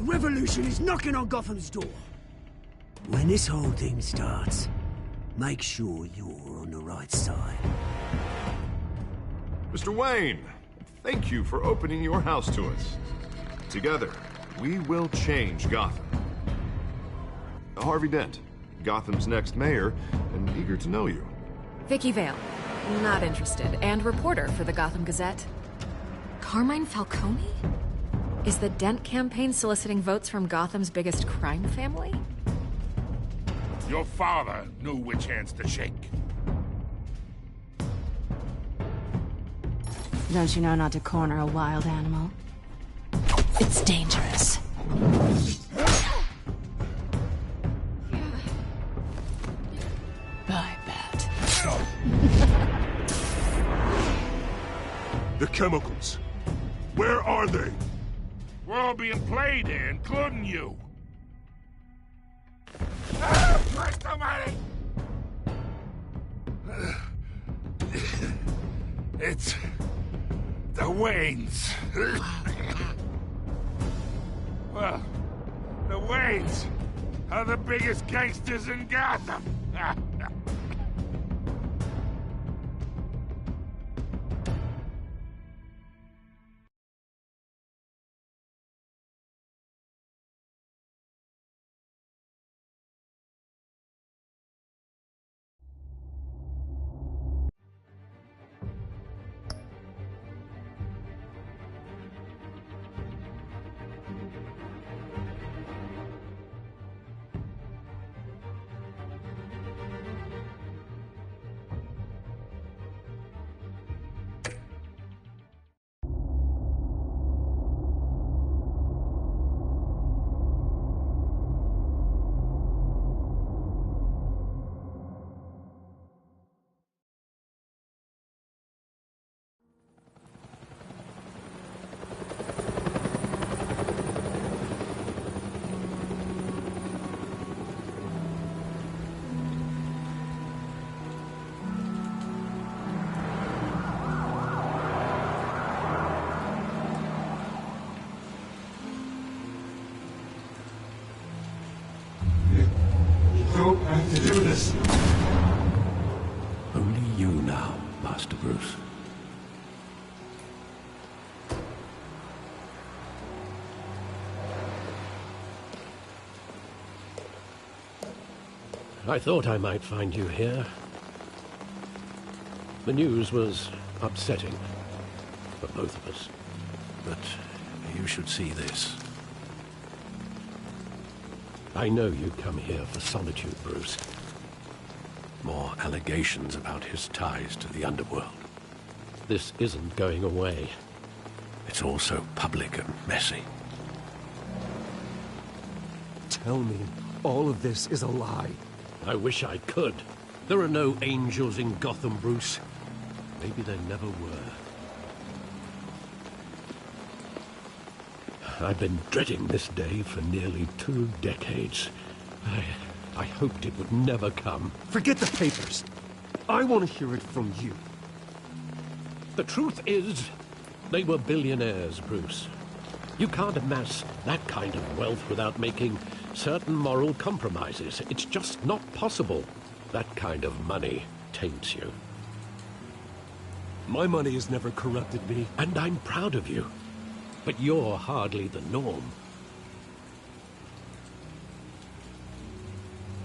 revolution is knocking on Gotham's door. When this whole thing starts, make sure you're on the right side. Mr. Wayne, thank you for opening your house to us. Together, we will change Gotham. Harvey Dent, Gotham's next mayor, and eager to know you. Vicky Vale. Not interested. And reporter for the Gotham Gazette. Carmine Falcone? Is the Dent campaign soliciting votes from Gotham's biggest crime family? Your father knew which hands to shake. Don't you know not to corner a wild animal? It's dangerous. I bet. The chemicals. Where are they? We're all being played here, including you. Christ almighty! It's the Waynes. Well, the Waynes are the biggest gangsters in Gotham. To do this. Only you now, Master Bruce. I thought I might find you here. The news was upsetting for both of us. But you should see this. I know you come here for solitude, Bruce. More allegations about his ties to the underworld. This isn't going away. It's all so public and messy. Tell me, all of this is a lie. I wish I could. There are no angels in Gotham, Bruce. Maybe there never were. I've been dreading this day for nearly 2 decades. I hoped it would never come. Forget the papers. I want to hear it from you. The truth is, they were billionaires, Bruce. You can't amass that kind of wealth without making certain moral compromises. It's just not possible. That kind of money taints you. My money has never corrupted me. And I'm proud of you. But you're hardly the norm.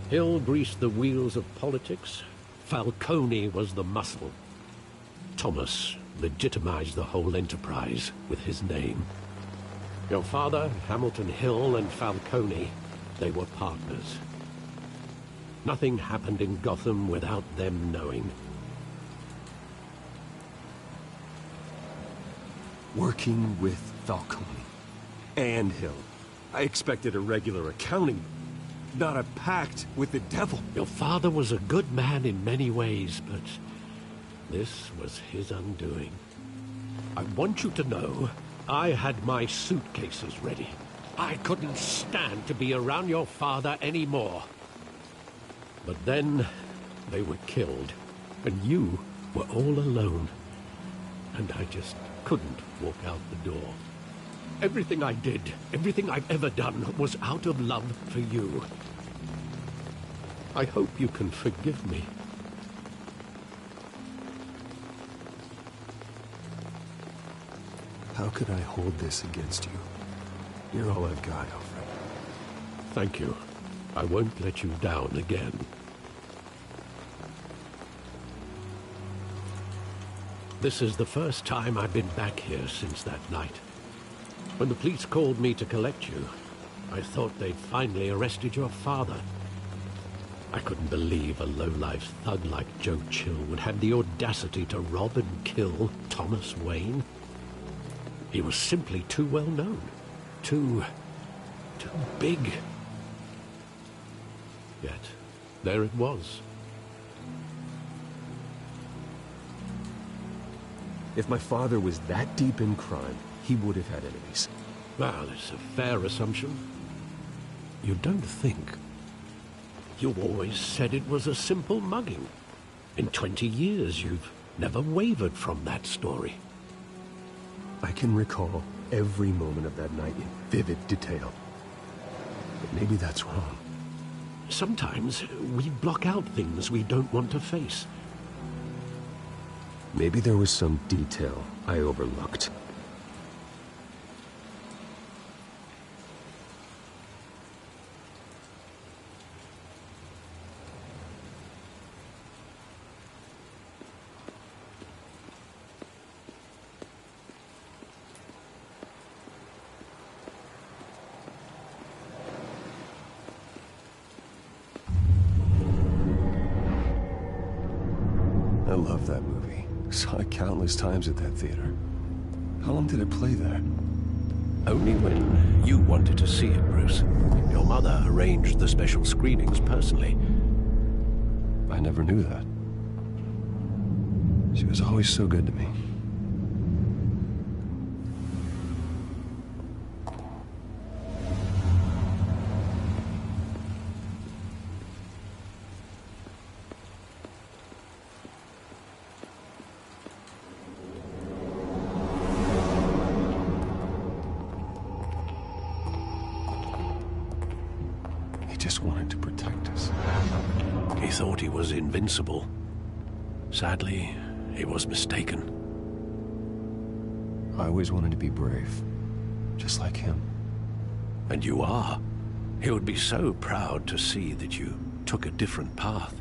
Hill greased the wheels of politics. Falcone was the muscle. Thomas legitimized the whole enterprise with his name. Your father, Hamilton Hill, and Falcone, they were partners. Nothing happened in Gotham without them knowing. Working with Falcone and Hill. I expected a regular accounting, not a pact with the devil. Your father was a good man in many ways, but this was his undoing. I want you to know, I had my suitcases ready. I couldn't stand to be around your father anymore. But then, they were killed, and you were all alone. And I just couldn't walk out the door. Everything I did, everything I've ever done, was out of love for you. I hope you can forgive me. How could I hold this against you? You're all I've got, Alfred. Thank you. I won't let you down again. This is the first time I've been back here since that night. When the police called me to collect you, I thought they'd finally arrested your father. I couldn't believe a low-life thug like Joe Chill would have the audacity to rob and kill Thomas Wayne. He was simply too well known. Too big. Yet, there it was. If my father was that deep in crime, he would have had enemies. Well, it's a fair assumption. You don't think? You always said it was a simple mugging. In 20 years, you've never wavered from that story. I can recall every moment of that night in vivid detail. But maybe that's wrong. Sometimes we block out things we don't want to face. Maybe there was some detail I overlooked. I love that movie. Saw it countless times at that theater. How long did it play there? Only when you wanted to see it, Bruce. Your mother arranged the special screenings personally. I never knew that. She was always so good to me. Just wanted to protect us. He thought he was invincible. Sadly, he was mistaken. I always wanted to be brave, just like him. And you are. He would be so proud to see that you took a different path.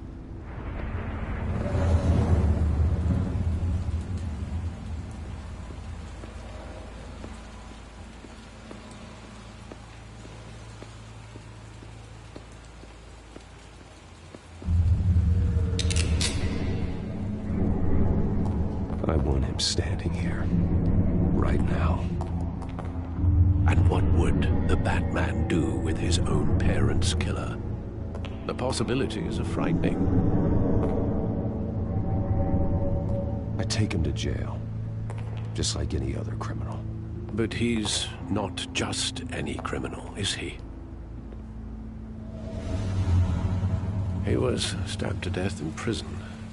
I want him standing here, right now. And what would the Batman do with his own parents' killer? The possibilities are frightening. I take him to jail, just like any other criminal. But he's not just any criminal, is he? He was stabbed to death in prison.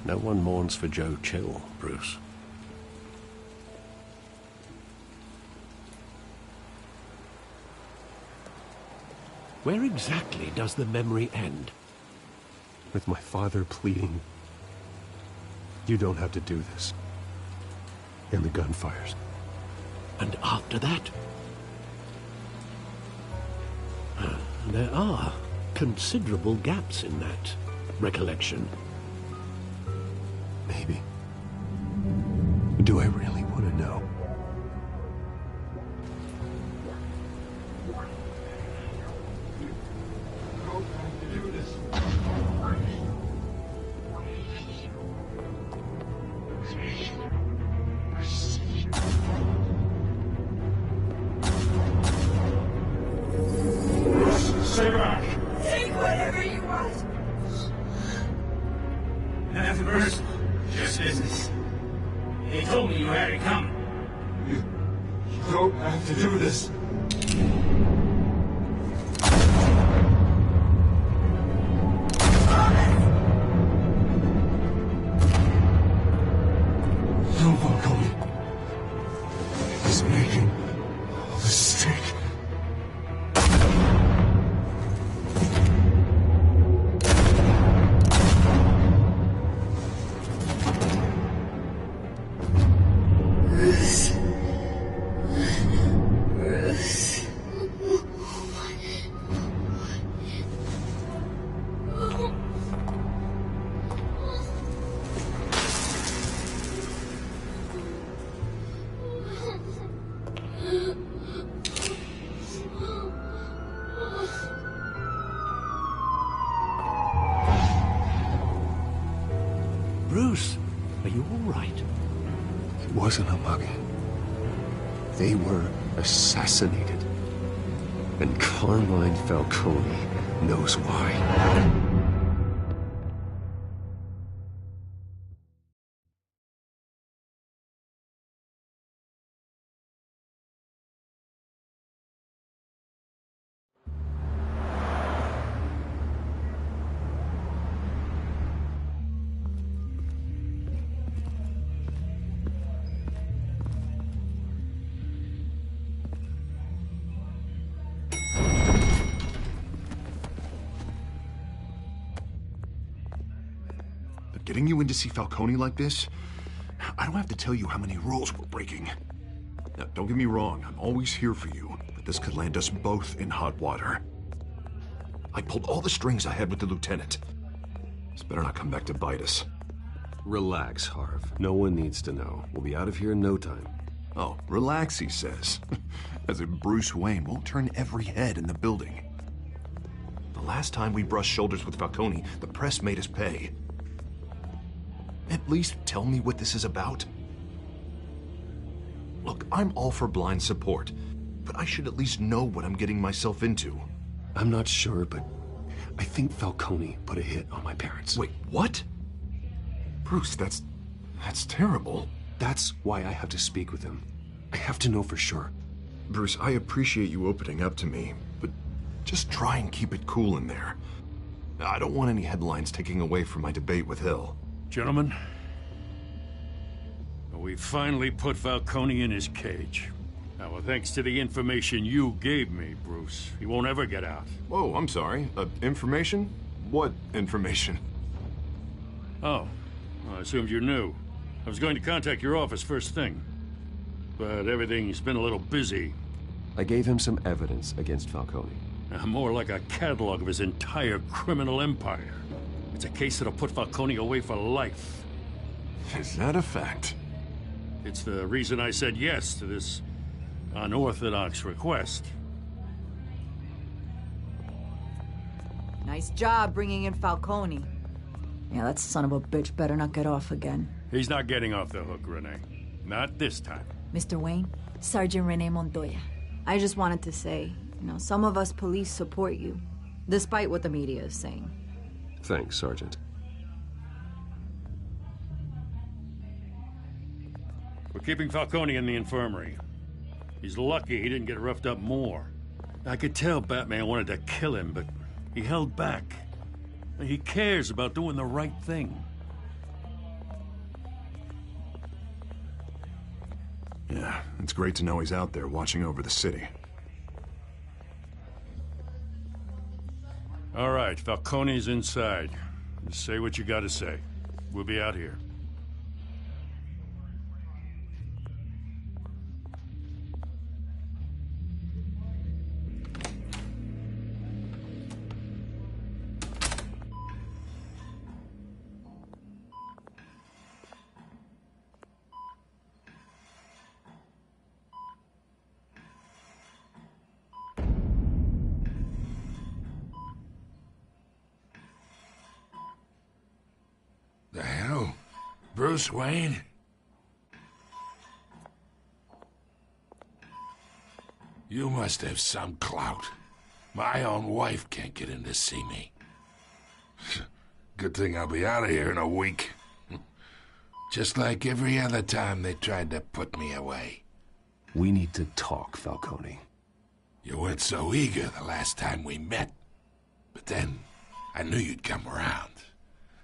No one mourns for Joe Chill, Bruce. Where exactly does the memory end? With my father pleading, "You don't have to do this." And the gunfires. And after that? There are considerable gaps in that recollection. Maybe. Do I really want to know? Stay back! Take whatever you want. Nothing personal, just business. They told me you had it coming. You don't have to do this. No, Falcone. He's making all this right? It wasn't a mugging. They were assassinated. And Carmine Falcone knows why. Getting you in to see Falcone like this? I don't have to tell you how many rules we're breaking. Now, don't get me wrong, I'm always here for you, but this could land us both in hot water. I pulled all the strings I had with the lieutenant. This better not come back to bite us. Relax, Harv. No one needs to know. We'll be out of here in no time. Oh, relax, he says. As if Bruce Wayne won't turn every head in the building. The last time we brushed shoulders with Falcone, the press made us pay. At least tell me what this is about. Look, I'm all for blind support, but I should at least know what I'm getting myself into. I'm not sure, but I think Falcone put a hit on my parents. Wait, what? Bruce, that's terrible. That's why I have to speak with him. I have to know for sure. Bruce, I appreciate you opening up to me, but just try and keep it cool in there. I don't want any headlines taking away from my debate with Hill. Gentlemen, we finally put Falcone in his cage. Now, well, thanks to the information you gave me, Bruce, he won't ever get out. Whoa, I'm sorry. Information? What information? Oh, well, I assumed you knew. I was going to contact your office first thing, but everything's been a little busy. I gave him some evidence against Falcone. More like a catalog of his entire criminal empire. It's a case that'll put Falcone away for life. Is that a fact? It's the reason I said yes to this unorthodox request. Nice job bringing in Falcone. Yeah, that son of a bitch better not get off again. He's not getting off the hook, Renee. Not this time. Mr. Wayne, Sergeant Renee Montoya. I just wanted to say, some of us police support you, despite what the media is saying. Thanks, Sergeant. We're keeping Falcone in the infirmary. He's lucky he didn't get roughed up more. I could tell Batman wanted to kill him, but he held back. He cares about doing the right thing. Yeah, it's great to know he's out there watching over the city. All right, Falcone's inside. Just say what you gotta say. We'll be out here. The hell? Bruce Wayne? You must have some clout. My own wife can't get in to see me. Good thing I'll be out of here in a week. Just like every other time they tried to put me away. We need to talk, Falcone. You weren't so eager the last time we met. But then, I knew you'd come around.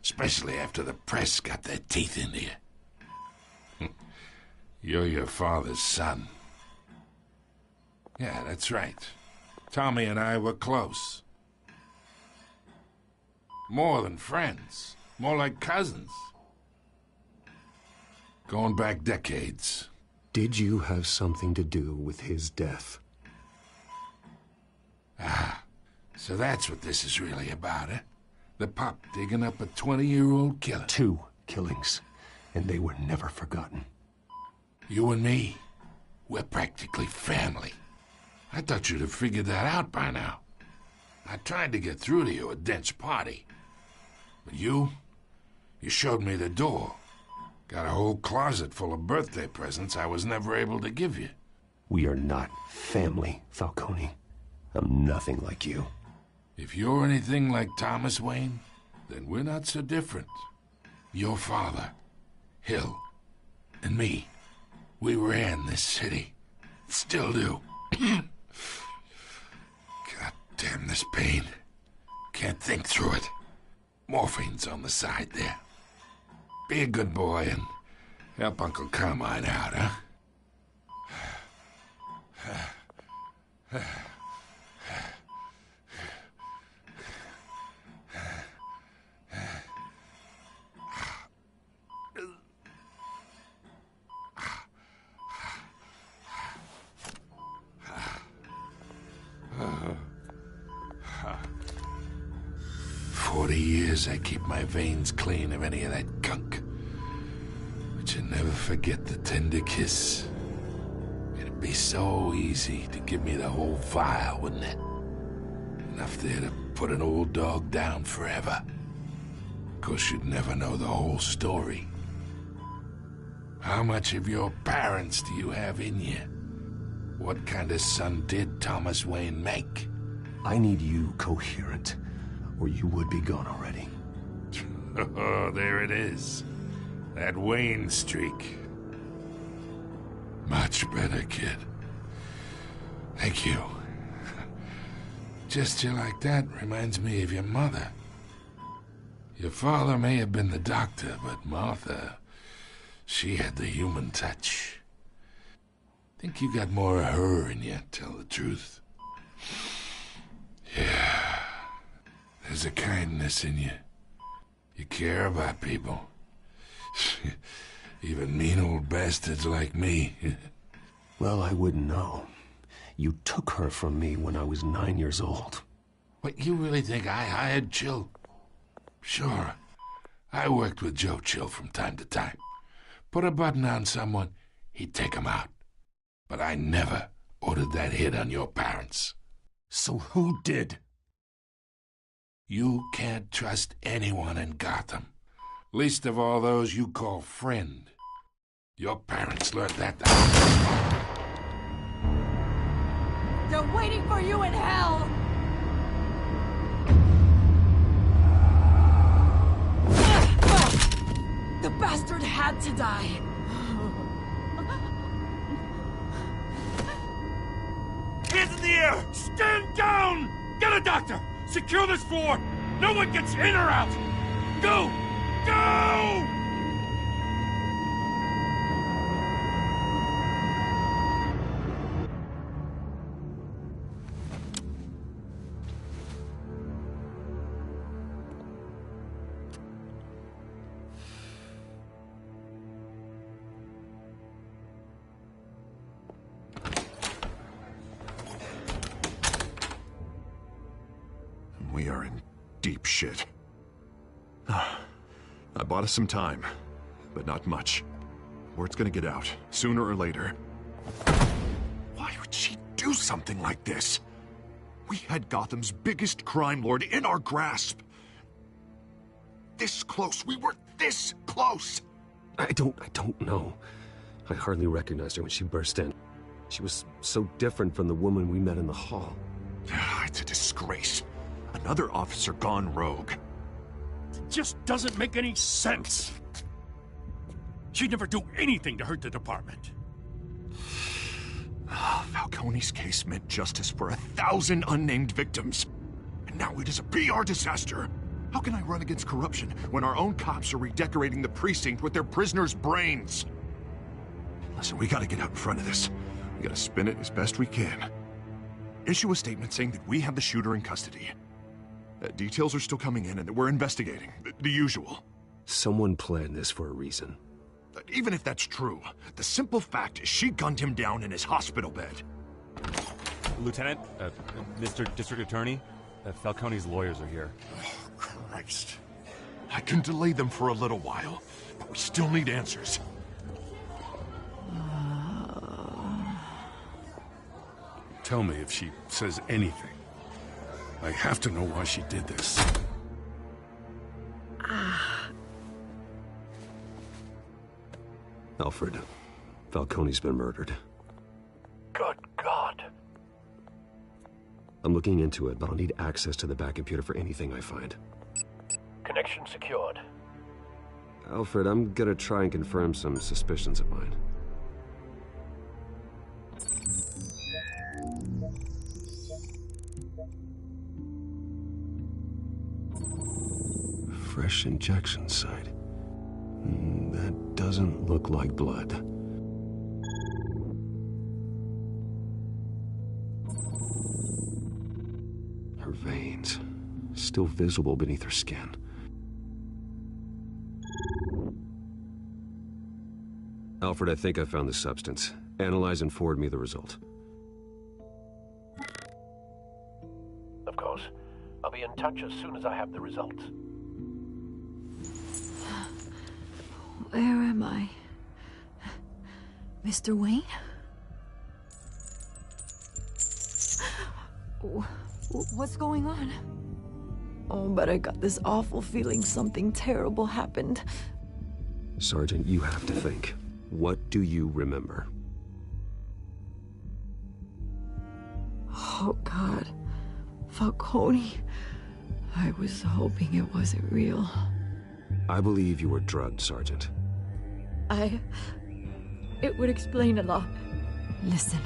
Especially after the press got their teeth into you. You're your father's son. Yeah, that's right. Tommy and I were close. More than friends. More like cousins. Going back decades. Did you have something to do with his death? Ah, so that's what this is really about, eh? The pup digging up a 20-year-old killer. 2 killings, and they were never forgotten. You and me, we're practically family. I thought you'd have figured that out by now. I tried to get through to you at Dent's party. But you showed me the door. Got a whole closet full of birthday presents I was never able to give you. We are not family, Falcone. I'm nothing like you. If you're anything like Thomas Wayne, then we're not so different. Your father, Hill, and me, we ran this city. Still do. God damn this pain. Can't think through it. Morphine's on the side there. Be a good boy and help Uncle Carmine out, huh? 40 years I keep my veins clean of any of that gunk. But you never forget the tender kiss. It'd be so easy to give me the whole vial, wouldn't it? Enough there to put an old dog down forever. Of course, you'd never know the whole story. How much of your parents do you have in you? What kind of son did Thomas Wayne make? I need you coherent, or you would be gone already. Oh, there it is. That Wayne streak. Much better, kid. Thank you. Gesture like that reminds me of your mother. Your father may have been the doctor, but Martha, she had the human touch. Think you got more of her in you, tell the truth. Yeah. There's a kindness in you. You care about people. Even mean old bastards like me. Well, I wouldn't know. You took her from me when I was 9 years old. What, you really think I hired Chill? Sure. I worked with Joe Chill from time to time. Put a button on someone, he'd take him out. But I never ordered that hit on your parents. So who did? You can't trust anyone in Gotham. Least of all those you call friend. Your parents learned that. They're waiting for you in hell! The bastard had to die. Hands in the air! Stand down! Get a doctor! Secure this floor! No one gets in or out! Go! Go! We are in deep shit. I bought us some time, but not much. Word's gonna get out, sooner or later. Why would she do something like this? We had Gotham's biggest crime lord in our grasp. This close, we were this close! I don't know. I hardly recognized her when she burst in. She was so different from the woman we met in the hall. It's a disgrace. Another officer gone rogue. It just doesn't make any sense. She'd never do anything to hurt the department. Falcone's case meant justice for 1,000 unnamed victims. And now it is a PR disaster. How can I run against corruption when our own cops are redecorating the precinct with their prisoners' brains? Listen, we gotta get out in front of this. We gotta spin it as best we can. Issue a statement saying that we have the shooter in custody. Details are still coming in and that we're investigating. The usual. Someone planned this for a reason. Even if that's true, the simple fact is she gunned him down in his hospital bed. Lieutenant, Mr. District Attorney, Falcone's lawyers are here. Oh, Christ. I can delay them for a little while, but we still need answers. Tell me if she says anything. I have to know why she did this. Alfred, Falcone's been murdered. Good God. I'm looking into it, but I'll need access to the back computer for anything I find. Connection secured. Alfred, I'm gonna try and confirm some suspicions of mine. Fresh injection site. That doesn't look like blood. Her veins, still visible beneath her skin. Alfred, I think I found the substance. Analyze and forward me the result. Of course. I'll be in touch as soon as I have the results. Where am I? Mr. Wayne? What's going on? Oh, but I got this awful feeling something terrible happened. Sergeant, you have to think. What do you remember? Oh, God. Falcone. I was hoping it wasn't real. I believe you were drugged, Sergeant. It would explain a lot. Listen,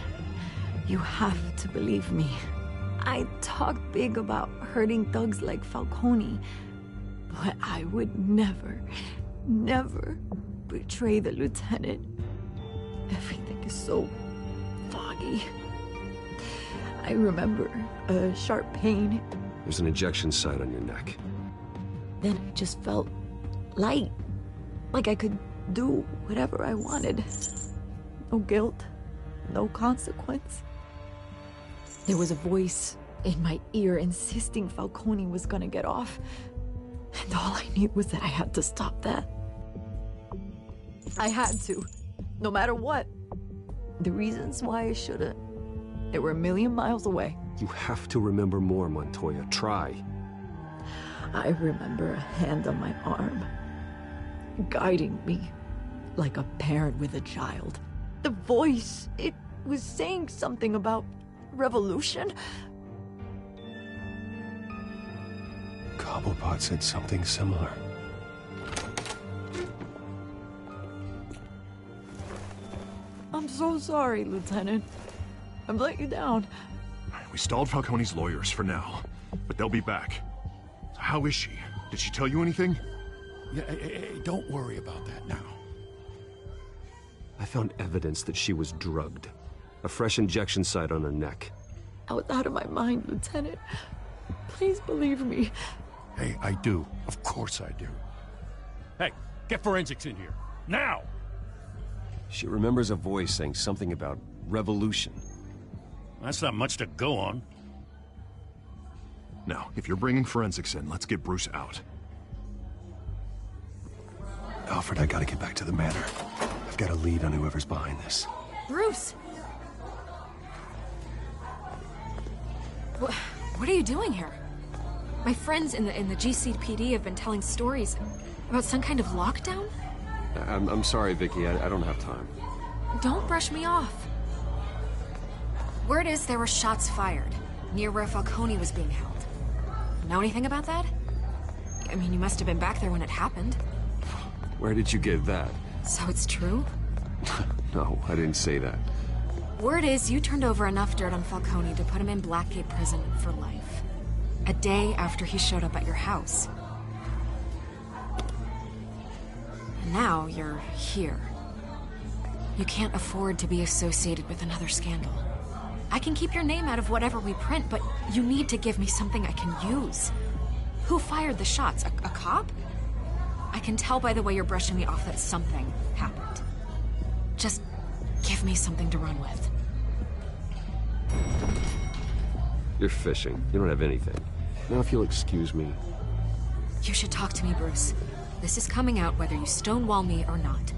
you have to believe me. I talk big about hurting thugs like Falcone, but I would never betray the lieutenant. Everything is so foggy. I remember a sharp pain. There's an injection site on your neck. Then it just felt light, like I could do whatever I wanted. No guilt, no consequence. There was a voice in my ear insisting Falcone was gonna get off. And all I knew was that I had to stop that. I had to, no matter what. The reasons why I shouldn't, they were a million miles away. You have to remember more, Montoya. Try. I remember a hand on my arm, guiding me like a parent with a child. The voice, it was saying something about revolution. Cobblepot said something similar. I'm so sorry, Lieutenant. I've let you down. We stalled Falcone's lawyers for now, but they'll be back. How is she? Did she tell you anything? Yeah, hey, don't worry about that now. I found evidence that she was drugged. A fresh injection site on her neck. I was out of my mind, Lieutenant. Please believe me. Hey, I do. Of course I do. Hey, get forensics in here. Now! She remembers a voice saying something about revolution. That's not much to go on. Now, if you're bringing forensics in, let's get Bruce out. Alfred, I gotta get back to the manor. I've got a lead on whoever's behind this. Bruce! What are you doing here? My friends in the GCPD have been telling stories about some kind of lockdown? I'm sorry, Vicky. I don't have time. Don't brush me off. Word is there were shots fired near where Falcone was being held. Know anything about that? I mean, you must have been back there when it happened. Where did you get that? So it's true? No, I didn't say that. Word is you turned over enough dirt on Falcone to put him in Blackgate Prison for life. A day after he showed up at your house. And now you're here. You can't afford to be associated with another scandal. I can keep your name out of whatever we print, but you need to give me something I can use. Who fired the shots? A cop? I can tell by the way you're brushing me off that something happened. Just give me something to run with. You're fishing. You don't have anything. Now, if you'll excuse me. You should talk to me, Bruce. This is coming out whether you stonewall me or not.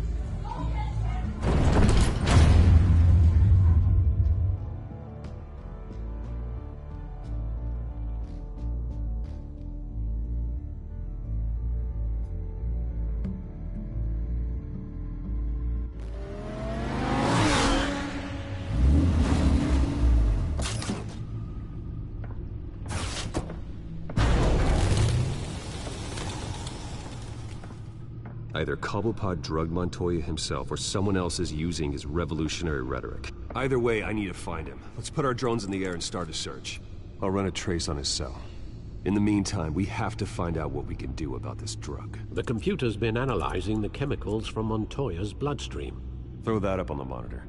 Either Cobblepot drugged Montoya himself, or someone else is using his revolutionary rhetoric. Either way, I need to find him. Let's put our drones in the air and start a search. I'll run a trace on his cell. In the meantime, we have to find out what we can do about this drug. The computer's been analyzing the chemicals from Montoya's bloodstream. Throw that up on the monitor.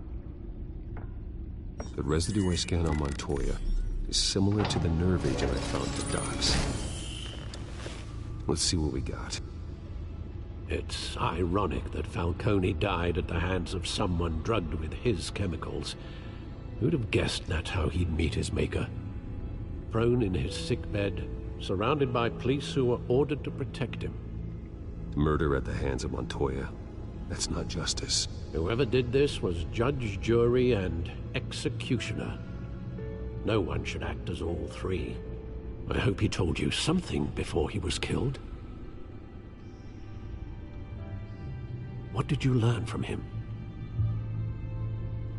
The residue I scanned on Montoya is similar to the nerve agent I found at the docks. Let's see what we got. It's ironic that Falcone died at the hands of someone drugged with his chemicals. Who'd have guessed that's how he'd meet his maker? Prone in his sickbed, surrounded by police who were ordered to protect him. Murder at the hands of Montoya. That's not justice. Whoever did this was judge, jury, and executioner. No one should act as all three. I hope he told you something before he was killed. What did you learn from him?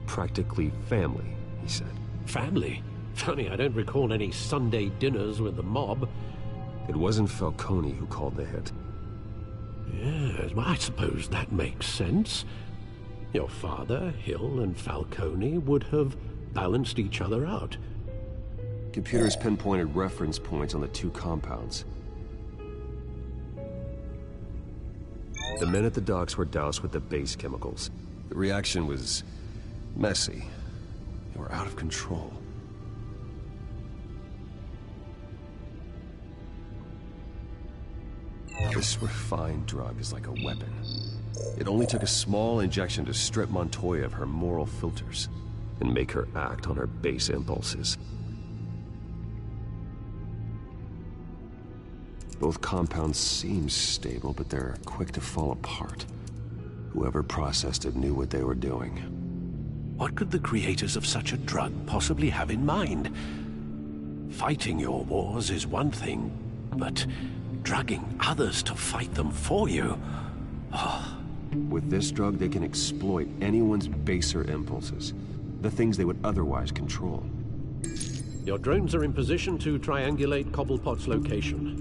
Practically family, he said. Family? Funny, I don't recall any Sunday dinners with the mob. It wasn't Falcone who called the hit. Yes, well, I suppose that makes sense. Your father, Hill, and Falcone would have balanced each other out. Computers pinpointed reference points on the two compounds. The men at the docks were doused with the base chemicals. The reaction was messy. They were out of control. This refined drug is like a weapon. It only took a small injection to strip Montoya of her moral filters and make her act on her base impulses. Both compounds seem stable, but they're quick to fall apart. Whoever processed it knew what they were doing. What could the creators of such a drug possibly have in mind? Fighting your wars is one thing, but drugging others to fight them for you? Oh. With this drug, they can exploit anyone's baser impulses, the things they would otherwise control. Your drones are in position to triangulate Cobblepot's location.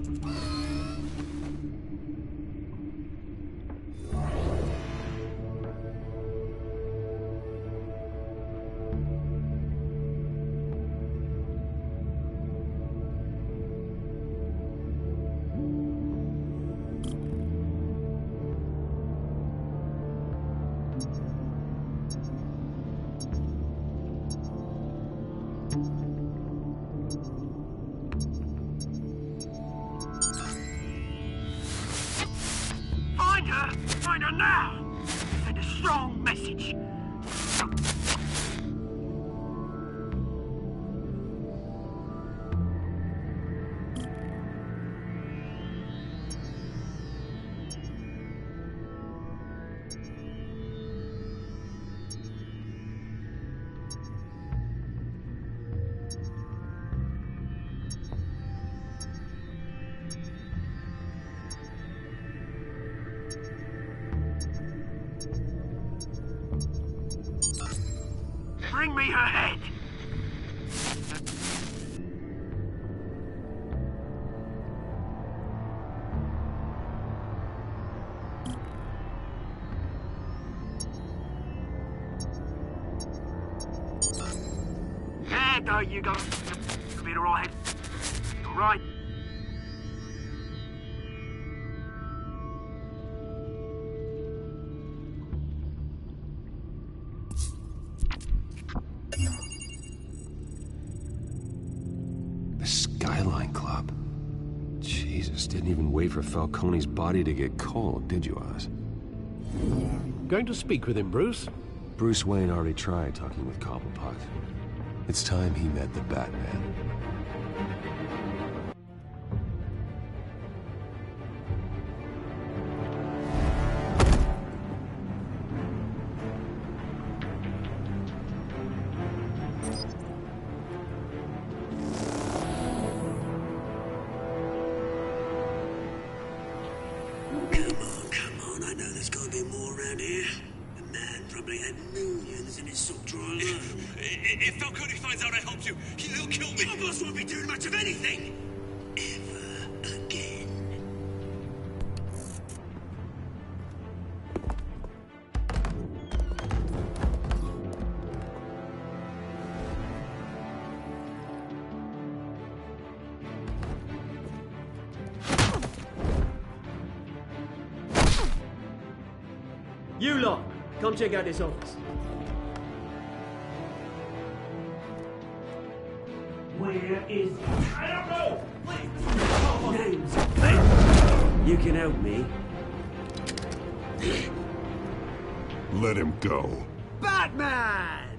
Find her now! Send a strong message. Bring me her head! There go, you go. You'll be all right. All right. Didn't even wait for Falcone's body to get cold, did you, Oz? Going to speak with him, Bruce? Bruce Wayne already tried talking with Cobblepot. It's time he met the Batman. If Falcone finds out I helped you, he'll kill me. Your boss won't be doing much of anything. Ever again. You lot, come check out this office. Where is... I don't know! Names. You can help me. Let him go. Batman!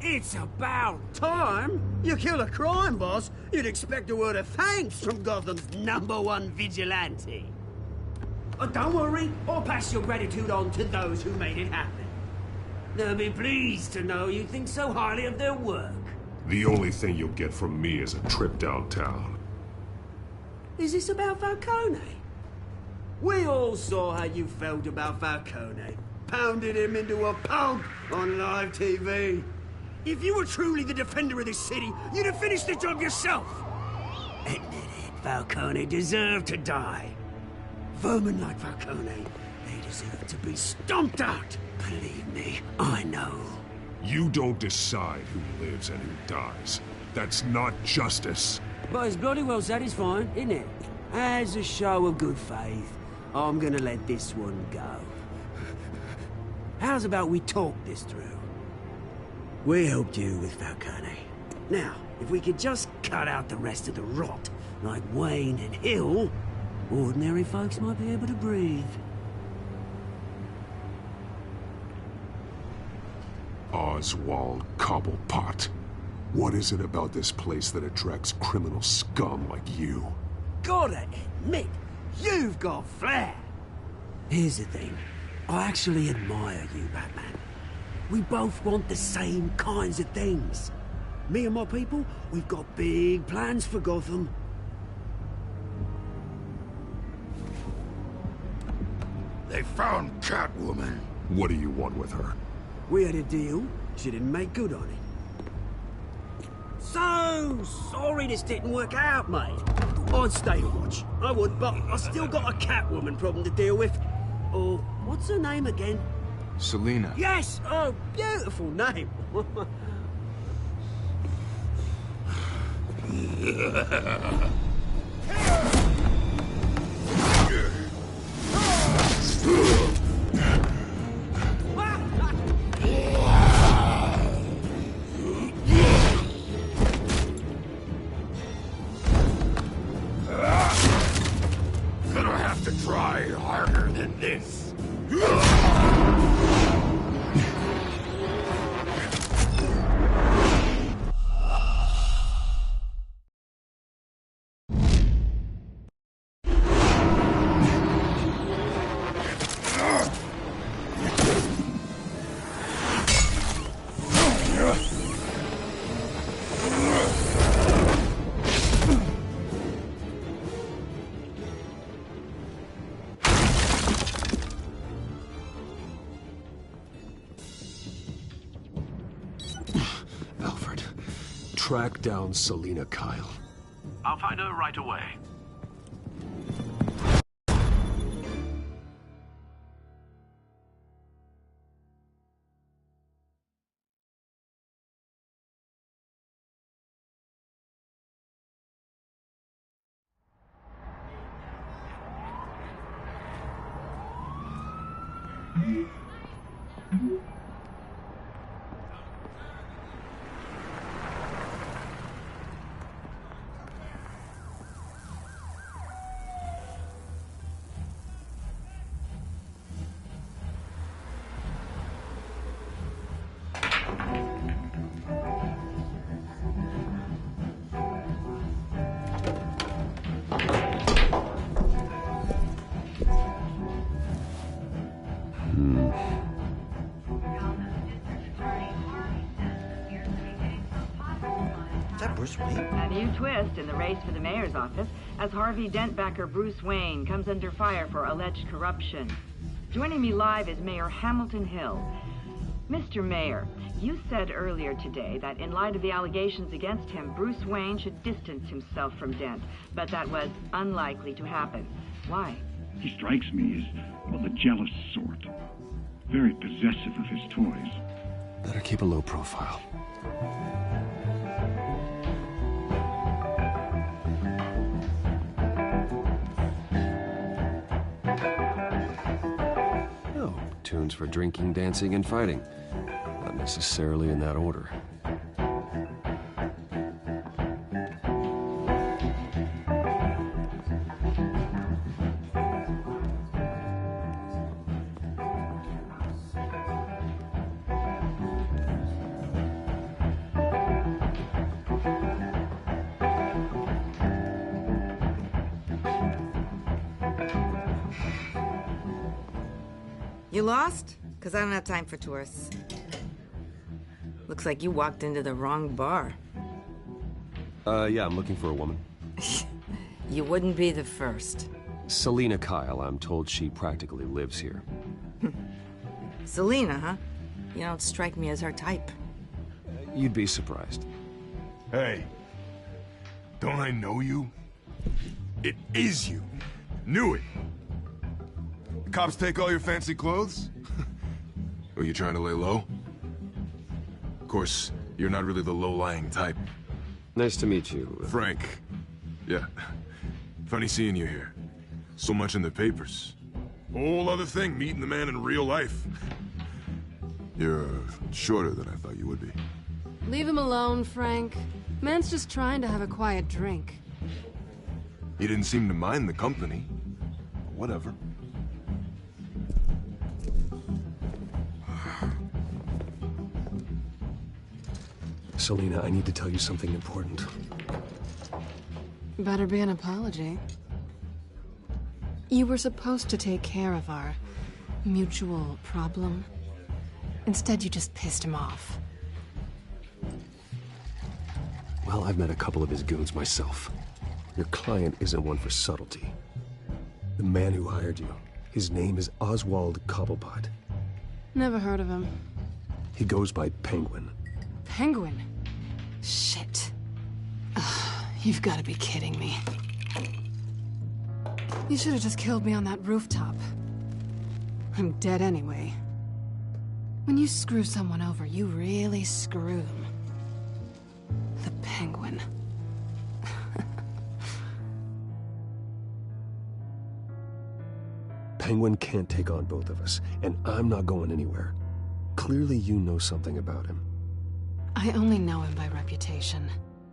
It's about time. You kill a crime boss, you'd expect a word of thanks from Gotham's #1 vigilante. But don't worry, I'll pass your gratitude on to those who made it happen. They'll be pleased to know you think so highly of their work. The only thing you'll get from me is a trip downtown. Is this about Falcone? We all saw how you felt about Falcone. Pounded him into a pulp on live TV. If you were truly the defender of this city, you'd have finished the job yourself. Admit it, Falcone deserved to die. Vermin like Falcone, they deserve to be stomped out. Believe me, I know. You don't decide who lives and who dies. That's not justice. But it's bloody well satisfying, isn't it? As a show of good faith, I'm gonna let this one go. How's about we talk this through? We helped you with Falcone. Now, if we could just cut out the rest of the rot, like Wayne and Hill, ordinary folks might be able to breathe. Oswald Cobblepot. What is it about this place that attracts criminal scum like you? Gotta admit, you've got flair. Here's the thing. I actually admire you, Batman. We both want the same kinds of things. Me and my people, we've got big plans for Gotham. They found Catwoman. What do you want with her? We had a deal. She didn't make good on it. So sorry this didn't work out, mate. I'd stay to watch. I would, but I still got a Catwoman problem to deal with. Oh, what's her name again? Selina. Yes! Oh, beautiful name. Gonna have to try harder than this. Track down Selina Kyle. I'll find her right away. A new twist in the race for the mayor's office as Harvey Dent backer Bruce Wayne comes under fire for alleged corruption. Joining me live is Mayor Hamilton Hill. Mr. Mayor, you said earlier today that in light of the allegations against him, Bruce Wayne should distance himself from Dent, but that was unlikely to happen. Why? He strikes me as, well, the jealous sort. Very possessive of his toys. Better keep a low profile. tunes for drinking, dancing, and fighting. Not necessarily in that order. You lost? Because I don't have time for tourists. Looks like you walked into the wrong bar. Yeah, I'm looking for a woman. You wouldn't be the first. Selina Kyle, I'm told she practically lives here. Selina, huh? You don't strike me as her type. You'd be surprised. Hey, don't I know you? It is you. Knew it. The cops take all your fancy clothes? Are you trying to lay low? Of course, you're not really the low-lying type. Nice to meet you. Frank. Yeah. Funny seeing you here. So much in the papers. Whole other thing, meeting the man in real life. You're shorter than I thought you would be. Leave him alone, Frank. Man's just trying to have a quiet drink. He didn't seem to mind the company. Whatever. Selina, I need to tell you something important. Better be an apology. You were supposed to take care of our mutual problem. Instead, you just pissed him off. Well, I've met a couple of his goons myself. Your client isn't one for subtlety. The man who hired you, his name is Oswald Cobblepot. Never heard of him. He goes by Penguin. Penguin? Shit. Ugh, you've got to be kidding me. You should have just killed me on that rooftop. I'm dead anyway. When you screw someone over, you really screw them. The Penguin. Penguin can't take on both of us, and I'm not going anywhere. Clearly you know something about him. I only know him by reputation.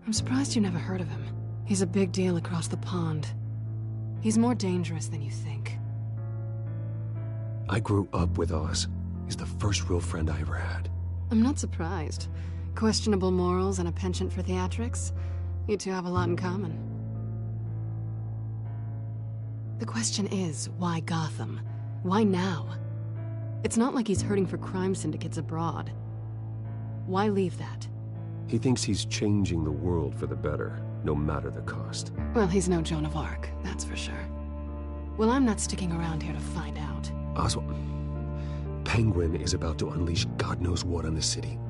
I'm surprised you never heard of him. He's a big deal across the pond. He's more dangerous than you think. I grew up with Oz. He's the first real friend I ever had. I'm not surprised. Questionable morals and a penchant for theatrics. You two have a lot in common. The question is, why Gotham? Why now? It's not like he's hurting for crime syndicates abroad. Why leave that? He thinks he's changing the world for the better, no matter the cost. Well, he's no Joan of Arc, that's for sure. Well, I'm not sticking around here to find out. Oswald, Penguin is about to unleash God knows what on the city.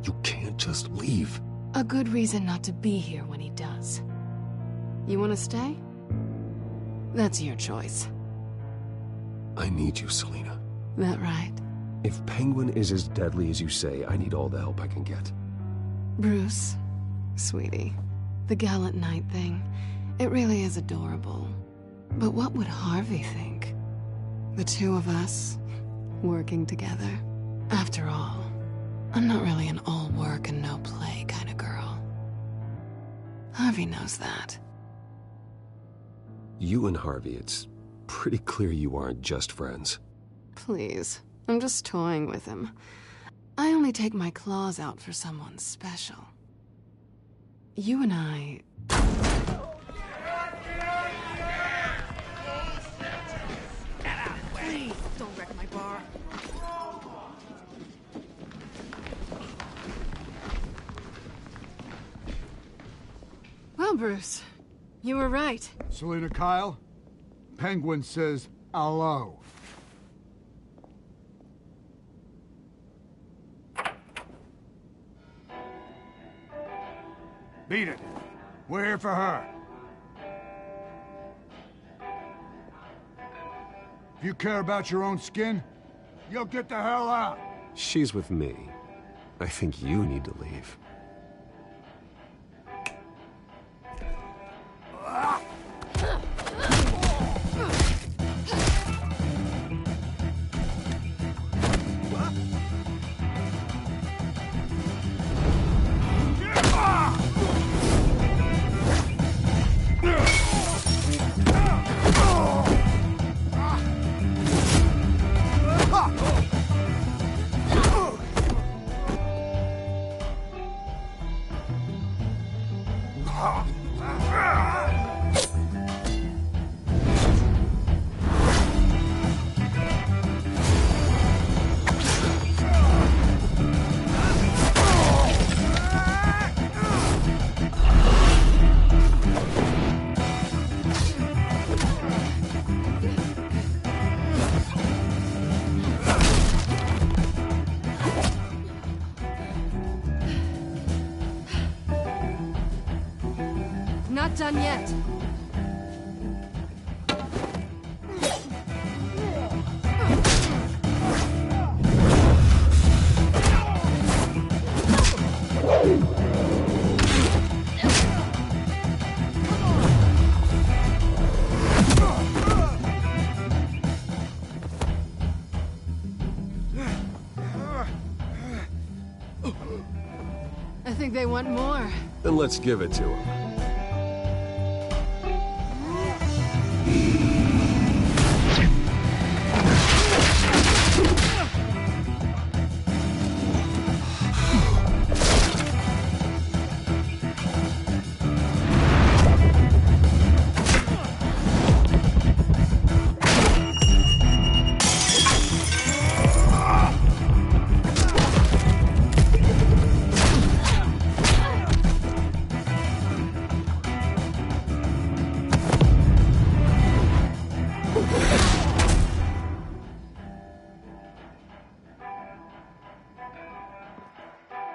You can't just leave. A good reason not to be here when he does. You want to stay? That's your choice. I need you, Selina. That right? If Penguin is as deadly as you say, I need all the help I can get. Bruce, sweetie, the gallant knight thing, it really is adorable. But what would Harvey think? The two of us, working together. After all, I'm not really an all work and no play kind of girl. Harvey knows that. You and Harvey, it's pretty clear you aren't just friends. Please, I'm just toying with him. I only take my claws out for someone special. You and I... Please, don't wreck my bar. Well, Bruce, you were right. Selina Kyle, Penguin says hello. Beat it. We're here for her. If you care about your own skin, you'll get the hell out. She's with me. I think you need to leave. Not done yet. I think they want more. Then let's give it to them.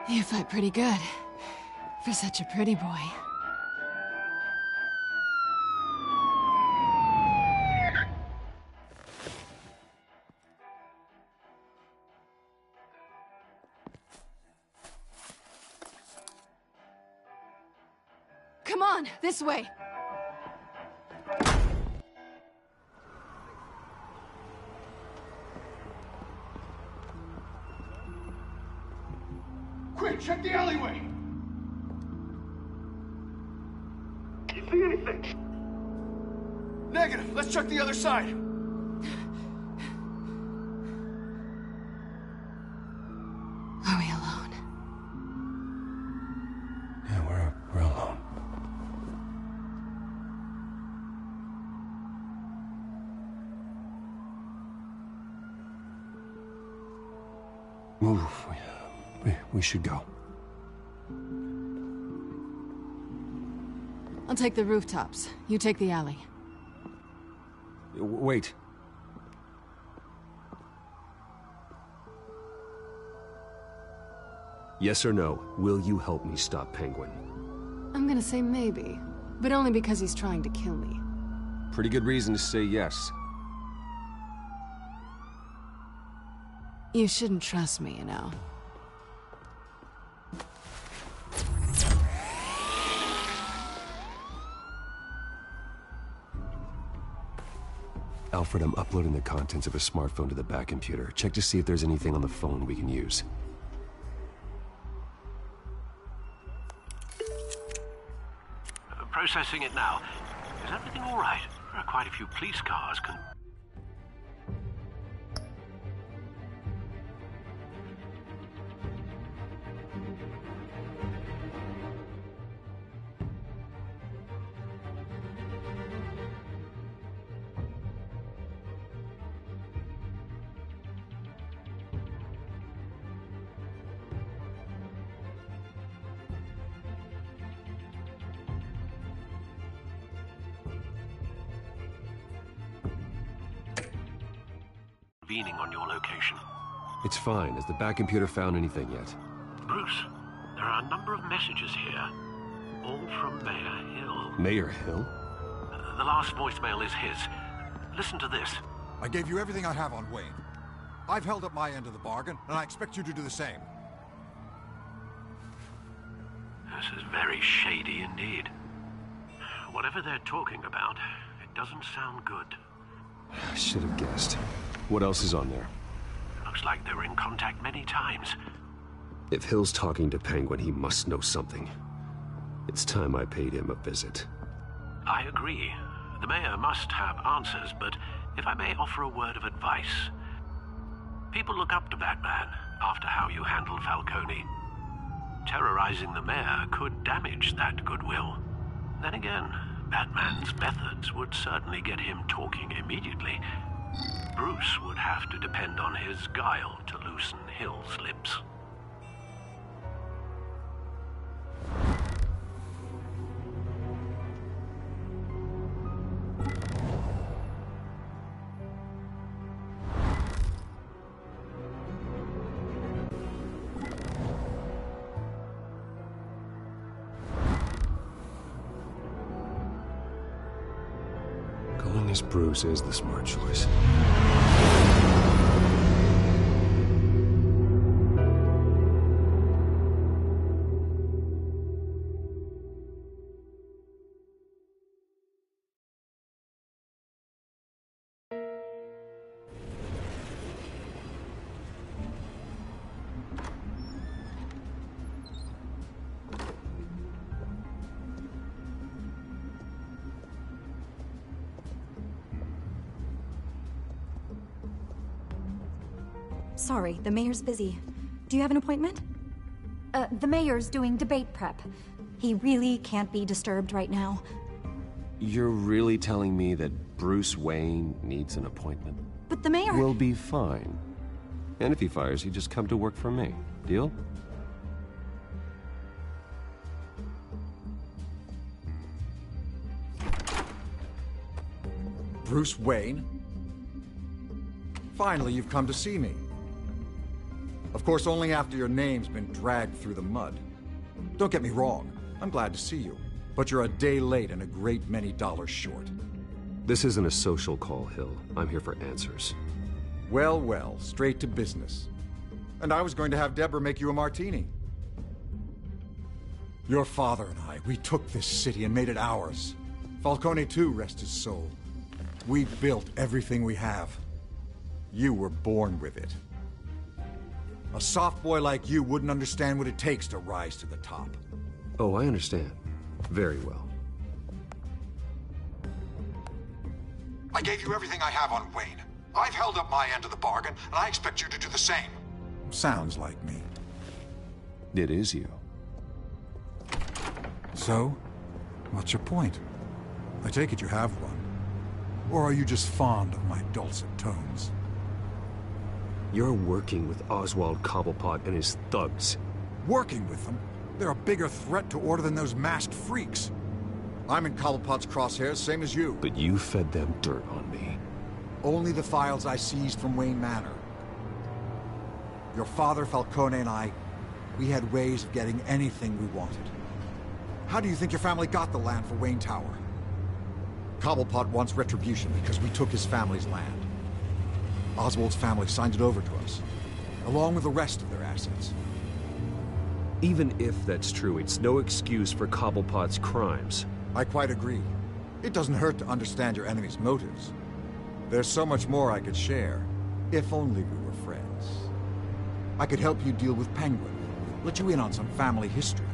You fight pretty good. For such a pretty boy. Come on, this way. Quick, check the alleyway! You see anything? Negative. Let's check the other side. Are we alone? Yeah, we're alone. Move. We should go. I'll take the rooftops. You take the alley. Wait. Yes or no, will you help me stop Penguin? I'm gonna say maybe, but only because he's trying to kill me. Pretty good reason to say yes. You shouldn't trust me, you know. Alfred, I'm uploading the contents of a smartphone to the back computer. Check to see if there's anything on the phone we can use. Processing it now. Is everything all right? There are quite a few police cars. Convening on your location. It's fine. Has the back computer found anything yet? Bruce, there are a number of messages here, all from Mayor Hill. Mayor Hill? The last voicemail is his. Listen to this. I gave you everything I have on Wayne. I've held up my end of the bargain, and I expect you to do the same. This is very shady indeed. Whatever they're talking about, it doesn't sound good. I should have guessed. What else is on there? Looks like they were in contact many times. If Hill's talking to Penguin, he must know something. It's time I paid him a visit. I agree. The mayor must have answers, but if I may offer a word of advice. People look up to Batman after how you handled Falcone. Terrorizing the mayor could damage that goodwill. Then again, Batman's methods would certainly get him talking immediately. Bruce would have to depend on his guile to loosen Hill's lips. Killing this Bruce is the smart choice. Sorry, the mayor's busy. Do you have an appointment? The mayor's doing debate prep. He really can't be disturbed right now. You're really telling me that Bruce Wayne needs an appointment? But the mayor... We'll be fine. And if he fires you, just come to work for me. Deal? Bruce Wayne? Finally, you've come to see me. Of course, only after your name's been dragged through the mud. Don't get me wrong, I'm glad to see you. But you're a day late and a great many dollars short. This isn't a social call, Hill. I'm here for answers. Well, well, straight to business. And I was going to have Deborah make you a martini. Your father and I, we took this city and made it ours. Falcone too, rest his soul. We built everything we have. You were born with it. A soft boy like you wouldn't understand what it takes to rise to the top. Oh, I understand. Very well. I gave you everything I have on Wayne. I've held up my end of the bargain, and I expect you to do the same. Sounds like me. It is you. So, what's your point? I take it you have one. Or are you just fond of my dulcet tones? You're working with Oswald Cobblepot and his thugs. Working with them? They're a bigger threat to order than those masked freaks. I'm in Cobblepot's crosshairs, same as you. But you fed them dirt on me. Only the files I seized from Wayne Manor. Your father, Falcone, and I, we had ways of getting anything we wanted. How do you think your family got the land for Wayne Tower? Cobblepot wants retribution because we took his family's land. Oswald's family signed it over to us, along with the rest of their assets. Even if that's true, it's no excuse for Cobblepot's crimes. I quite agree. It doesn't hurt to understand your enemy's motives. There's so much more I could share, if only we were friends. I could help you deal with Penguin, let you in on some family history.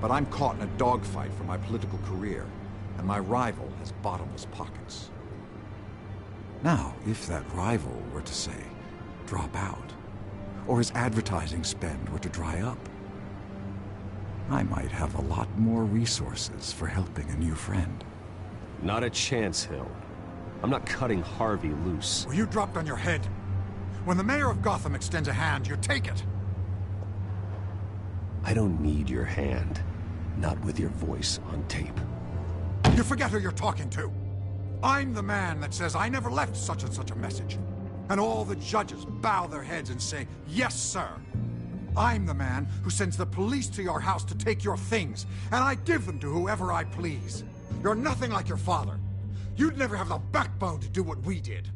But I'm caught in a dogfight for my political career, and my rival has bottomless pockets. Now, if that rival were to, say, drop out, or his advertising spend were to dry up, I might have a lot more resources for helping a new friend. Not a chance, Hill. I'm not cutting Harvey loose. Well, you dropped on your head. When the mayor of Gotham extends a hand, you take it. I don't need your hand. Not with your voice on tape. You forget who you're talking to. I'm the man that says I never left such and such a message. And all the judges bow their heads and say, yes, sir. I'm the man who sends the police to your house to take your things, and I give them to whoever I please. You're nothing like your father. You'd never have the backbone to do what we did.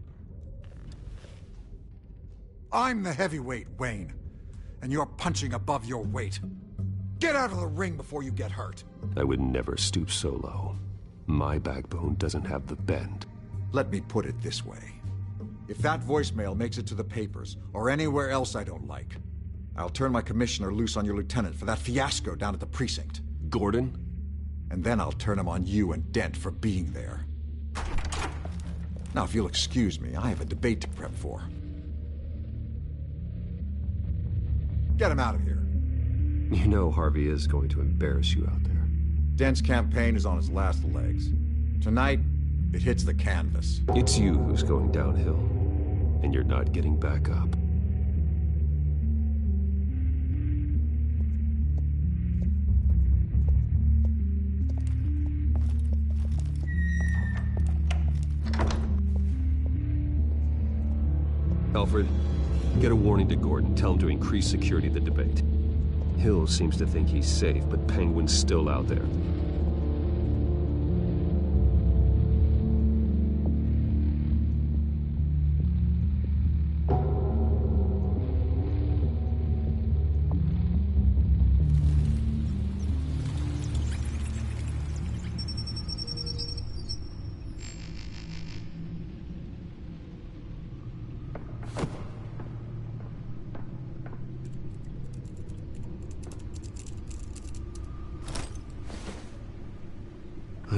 I'm the heavyweight, Wayne, and you're punching above your weight. Get out of the ring before you get hurt. I would never stoop so low. My backbone doesn't have the bend. Let me put it this way. If that voicemail makes it to the papers, or anywhere else I don't like, I'll turn my commissioner loose on your lieutenant for that fiasco down at the precinct. Gordon? And then I'll turn him on you and Dent for being there. Now, if you'll excuse me, I have a debate to prep for. Get him out of here. You know Harvey is going to embarrass you out there. Dent's campaign is on its last legs. Tonight, it hits the canvas. It's you who's going downhill, and you're not getting back up. Alfred, get a warning to Gordon. Tell him to increase security at the debate. Hill seems to think he's safe, but Penguin's still out there.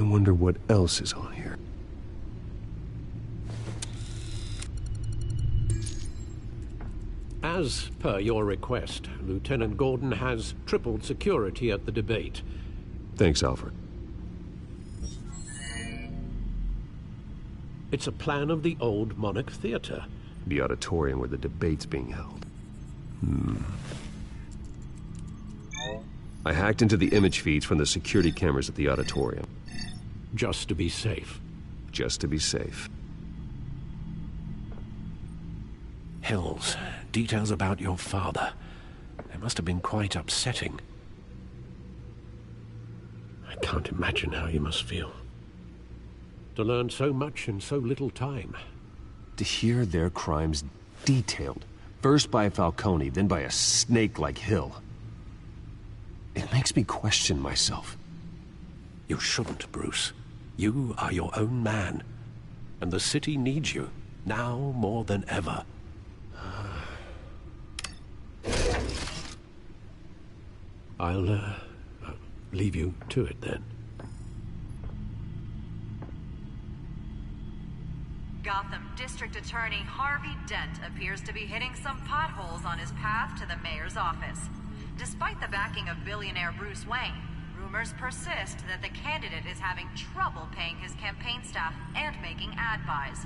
wonder what else is on here. As per your request, Lieutenant Gordon has tripled security at the debate. Thanks, Alfred. It's a plan of the old Monarch Theater. The auditorium where the debate's being held. I hacked into the image feeds from the security cameras at the auditorium. Just to be safe. Just to be safe. Hills, details about your father. They must have been quite upsetting. I can't imagine how you must feel. To learn so much in so little time. To hear their crimes detailed. First by Falcone, then by a snake like Hill. It makes me question myself. You shouldn't, Bruce. You are your own man. And the city needs you, now more than ever. I'll leave you to it then. Gotham District Attorney Harvey Dent appears to be hitting some potholes on his path to the mayor's office. Despite the backing of billionaire Bruce Wayne, rumors persist that the candidate is having trouble paying his campaign staff and making ad buys.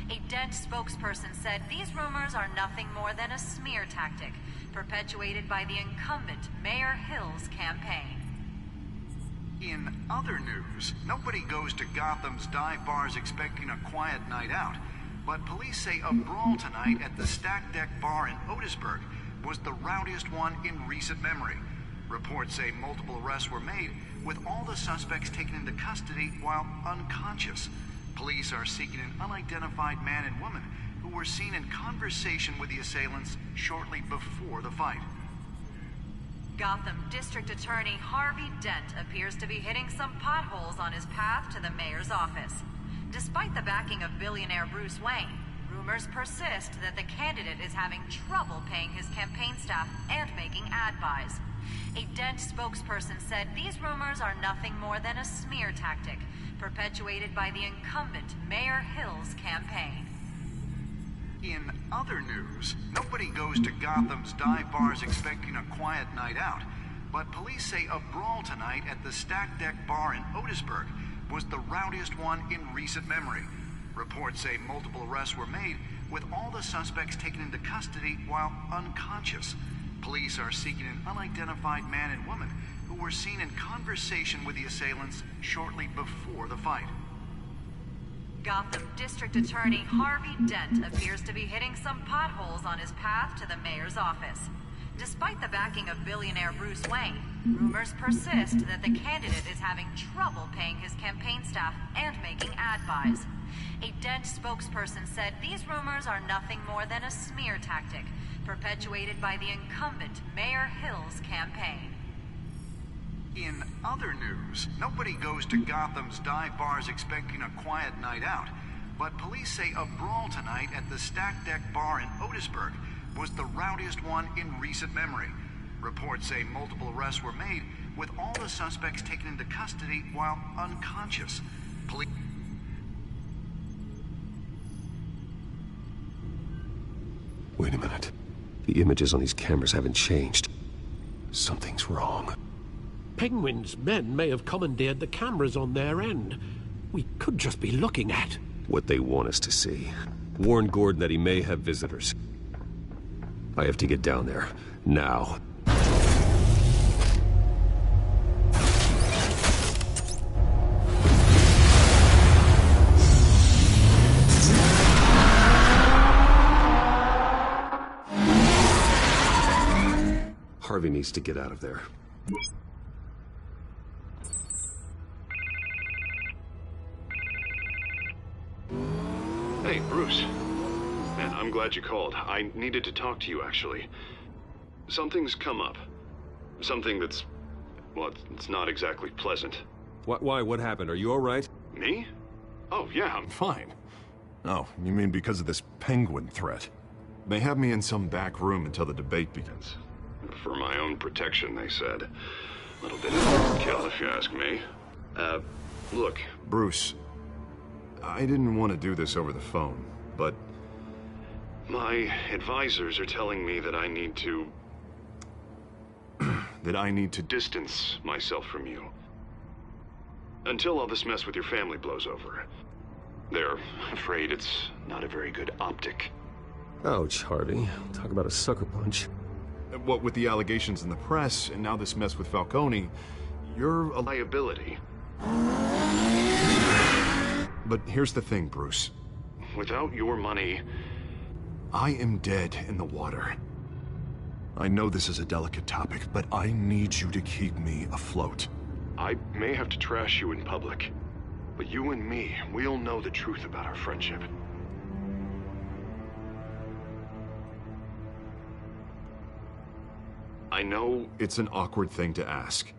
A Dent spokesperson said these rumors are nothing more than a smear tactic, perpetuated by the incumbent Mayor Hill's campaign. In other news, nobody goes to Gotham's dive bars expecting a quiet night out, but police say a brawl tonight at the Stack Deck Bar in Otisburg was the rowdiest one in recent memory. Reports say multiple arrests were made, with all the suspects taken into custody while unconscious. Police are seeking an unidentified man and woman who were seen in conversation with the assailants shortly before the fight. Gotham District Attorney Harvey Dent appears to be hitting some potholes on his path to the mayor's office. Despite the backing of billionaire Bruce Wayne, rumors persist that the candidate is having trouble paying his campaign staff and making ad buys. A Dent spokesperson said these rumors are nothing more than a smear tactic, perpetuated by the incumbent Mayor Hill's campaign. In other news, nobody goes to Gotham's dive bars expecting a quiet night out, but police say a brawl tonight at the Stack Deck Bar in Otisburg was the rowdiest one in recent memory. Reports say multiple arrests were made, with all the suspects taken into custody while unconscious. Police are seeking an unidentified man and woman who were seen in conversation with the assailants shortly before the fight. Gotham District Attorney Harvey Dent appears to be hitting some potholes on his path to the mayor's office. Despite the backing of billionaire Bruce Wayne, rumors persist that the candidate is having trouble paying his campaign staff and making ad buys. A Dent spokesperson said these rumors are nothing more than a smear tactic, perpetuated by the incumbent Mayor Hill's campaign. In other news, nobody goes to Gotham's dive bars expecting a quiet night out, but police say a brawl tonight at the Stack Deck Bar in Otisburg was the rowdiest one in recent memory. Reports say multiple arrests were made, with all the suspects taken into custody while unconscious. Police... Wait a minute. The images on these cameras haven't changed. Something's wrong. Penguin's men may have commandeered the cameras on their end. We could just be looking at what they want us to see. Warn Gordon that he may have visitors. I have to get down there. Now. Harvey needs to get out of there. Hey, Bruce. Man, I'm glad you called. I needed to talk to you, actually. Something's come up. Something that's... well, it's not exactly pleasant. Why? What happened? Are you all right? Me? Oh, yeah, I'm fine. Oh, you mean because of this penguin threat? They have me in some back room until the debate begins. For my own protection, they said. A little bit of overkill, if you ask me. Look, Bruce, I didn't want to do this over the phone, but my advisors are telling me that I need to... that I need to distance myself from you. Until all this mess with your family blows over. They're afraid it's not a very good optic. Ouch, Harvey. Talk about a sucker punch. What with the allegations in the press, and now this mess with Falcone, you're a liability. But here's the thing, Bruce. Without your money, I am dead in the water. I know this is a delicate topic, but I need you to keep me afloat. I may have to trash you in public, but you and me, we'll know the truth about our friendship. I know it's an awkward thing to ask.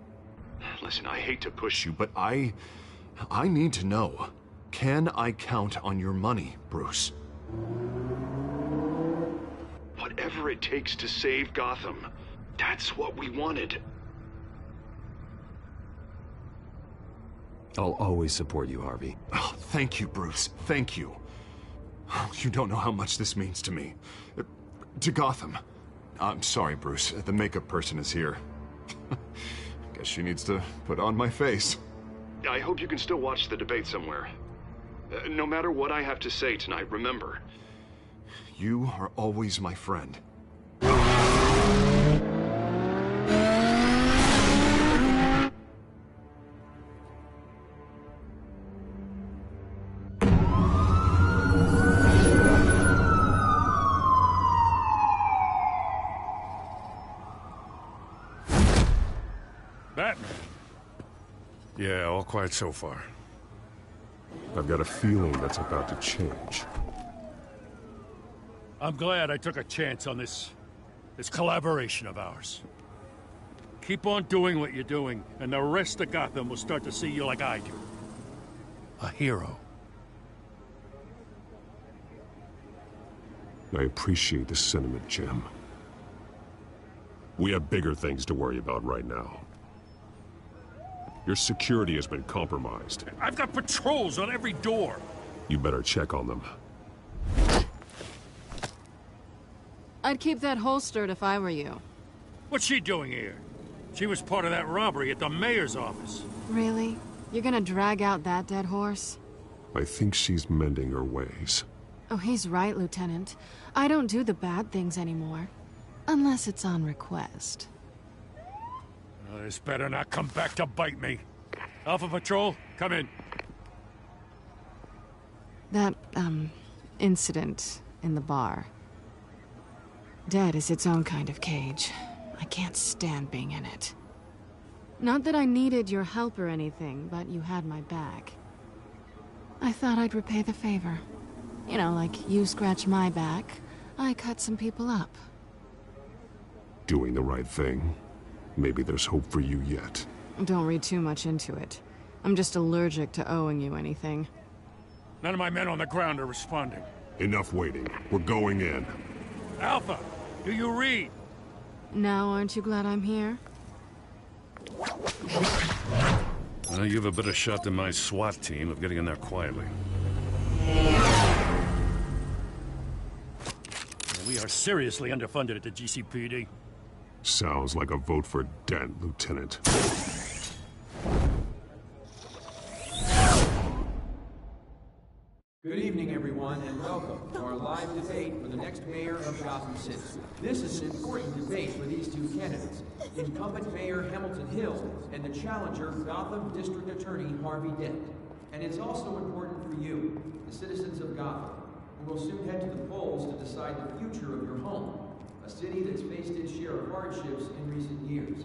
Listen, I hate to push you, but I need to know. Can I count on your money, Bruce? Whatever it takes to save Gotham, that's what we wanted. I'll always support you, Harvey. Oh, thank you, Bruce. Thank you. You don't know how much this means to me. To Gotham. I'm sorry, Bruce. The makeup person is here. Guess she needs to put on my face. I hope you can still watch the debate somewhere. No matter what I have to say tonight, remember, you are always my friend. Batman. Yeah, all quiet so far. I've got a feeling that's about to change. I'm glad I took a chance on this collaboration of ours. Keep on doing what you're doing, and the rest of Gotham will start to see you like I do. A hero. I appreciate the sentiment, Jim. We have bigger things to worry about right now. Your security has been compromised. I've got patrols on every door. You better check on them. I'd keep that holstered if I were you. What's she doing here? She was part of that robbery at the mayor's office. Really? You're gonna drag out that dead horse? I think she's mending her ways. Oh, he's right, Lieutenant. I don't do the bad things anymore. Unless it's on request. Oh, this better not come back to bite me. Alpha Patrol, come in. That, incident in the bar. Dead is its own kind of cage. I can't stand being in it. Not that I needed your help or anything, but you had my back. I thought I'd repay the favor. You know, like you scratch my back, I cut some people up. Doing the right thing. Maybe there's hope for you yet. Don't read too much into it. I'm just allergic to owing you anything. None of my men on the ground are responding. Enough waiting. We're going in. Alpha, do you read? Now aren't you glad I'm here? Well, you have a better shot than my SWAT team of getting in there quietly. We are seriously underfunded at the GCPD. Sounds like a vote for Dent, Lieutenant. Good evening, everyone, and welcome to our live debate for the next mayor of Gotham City. This is an important debate for these two candidates, incumbent Mayor Hamilton Hill and the challenger, Gotham District Attorney Harvey Dent. And it's also important for you, the citizens of Gotham, who will soon head to the polls to decide the future of your home, a city that's faced its share of hardships in recent years.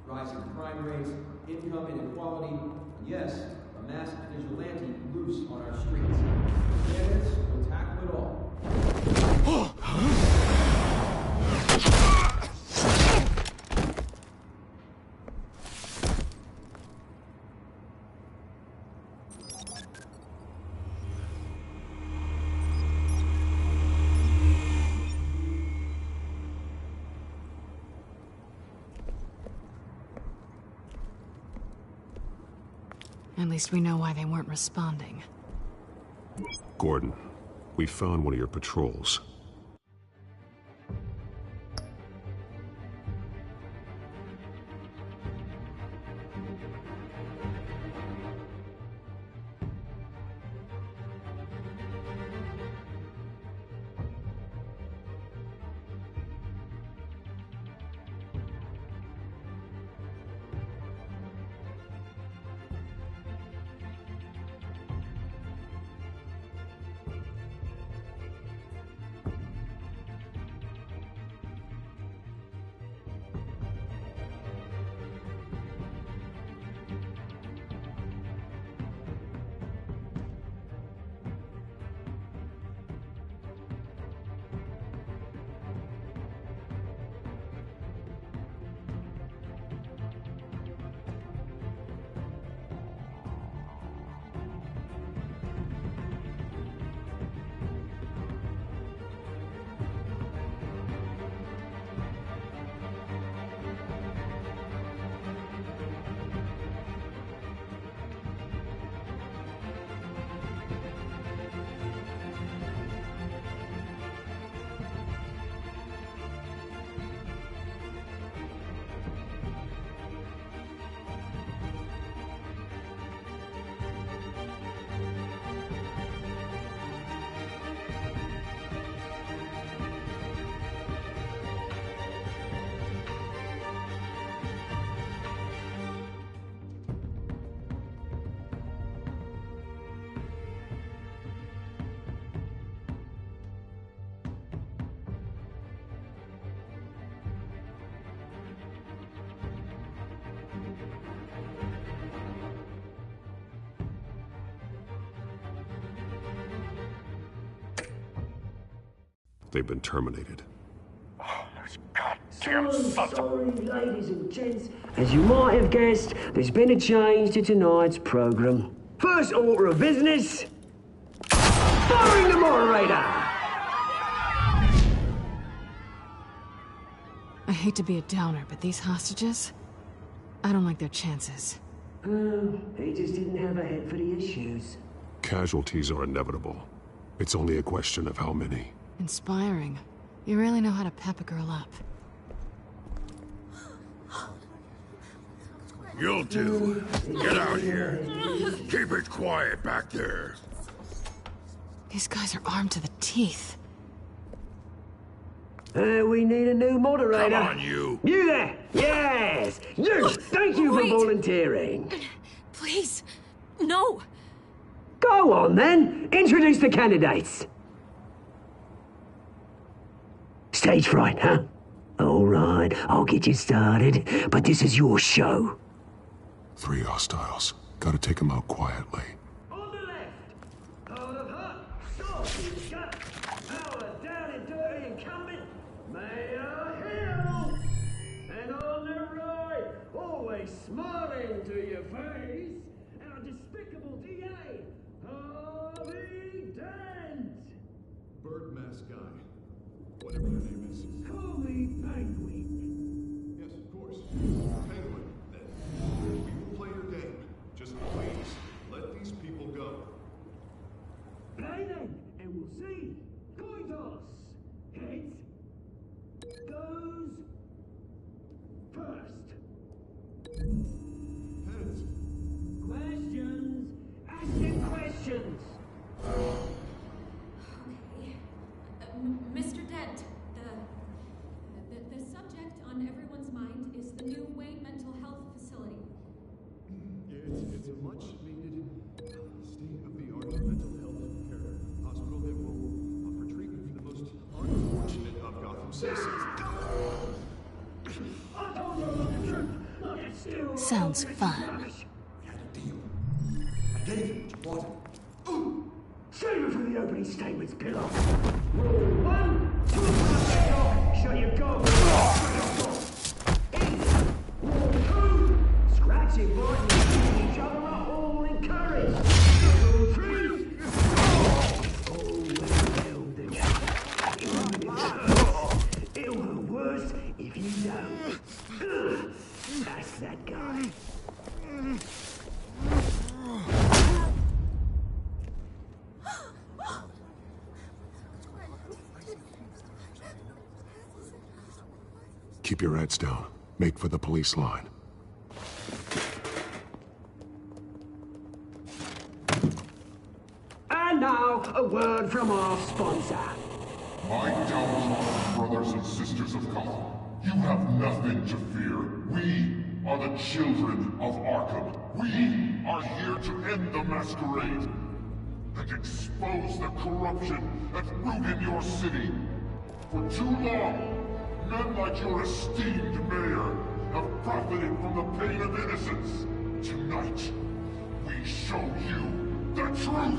Rising crime rates, income inequality, and yes, a masked vigilante loose on our streets. Candidates will tackle it all. At least we know why they weren't responding. Gordon, we found one of your patrols. They've been terminated. Sorry, ladies and gents. As you might have guessed, there's been a change to tonight's program. First order of business, firing the moderator! I hate to be a downer, but these hostages, I don't like their chances. He just didn't have a head for the issues. Casualties are inevitable. It's only a question of how many. Inspiring. You really know how to pep a girl up. You'll do. Get out here. Keep it quiet back there. These guys are armed to the teeth. We need a new moderator. Come on, you. You there! Yes! You! Thank you for volunteering. Please, no. Go on, then. Introduce the candidates. Stage fright, huh? All right, I'll get you started, but this is your show. 3 hostiles. Gotta take them out quietly. On the left, out of her, sword in gut, power down and dirty incumbent, Mayor Hill. And on the right, always smiling to your face, our despicable DA, Harvey Dent. Bird mask guy. Whatever your name is. Call me Penguin. Yes, of course. Penguin, then. We will play your game. Just please, let these people go. Play then, and we'll see. Coin toss. Heads goes first. Heads. Questions. Asking questions. Mr. Dent, the subject on everyone's mind is the new Wayne Mental Health Facility. It's a much-needed state-of-the-art mental health care hospital that will offer treatment for the most unfortunate of Gotham citizens. Sounds fun. We had a deal. I gave you what you wanted. Save it for the opening statements, pillow. Rule 1, 2 o'clock the dog. Shut your gob. Rule 2, scratching boys and beating each other up, all encouraged. Rule 3, it'll go worse if you don't. That's that guy. Keep your heads down. Make for the police line. And now, a word from our sponsor. My downtrodden brothers and sisters of Gotham, you have nothing to fear. We are the children of Arkham. We are here to end the masquerade and expose the corruption that ruined your city. For too long, men like your esteemed mayor have profited from the pain of innocence. Tonight, we show you the truth.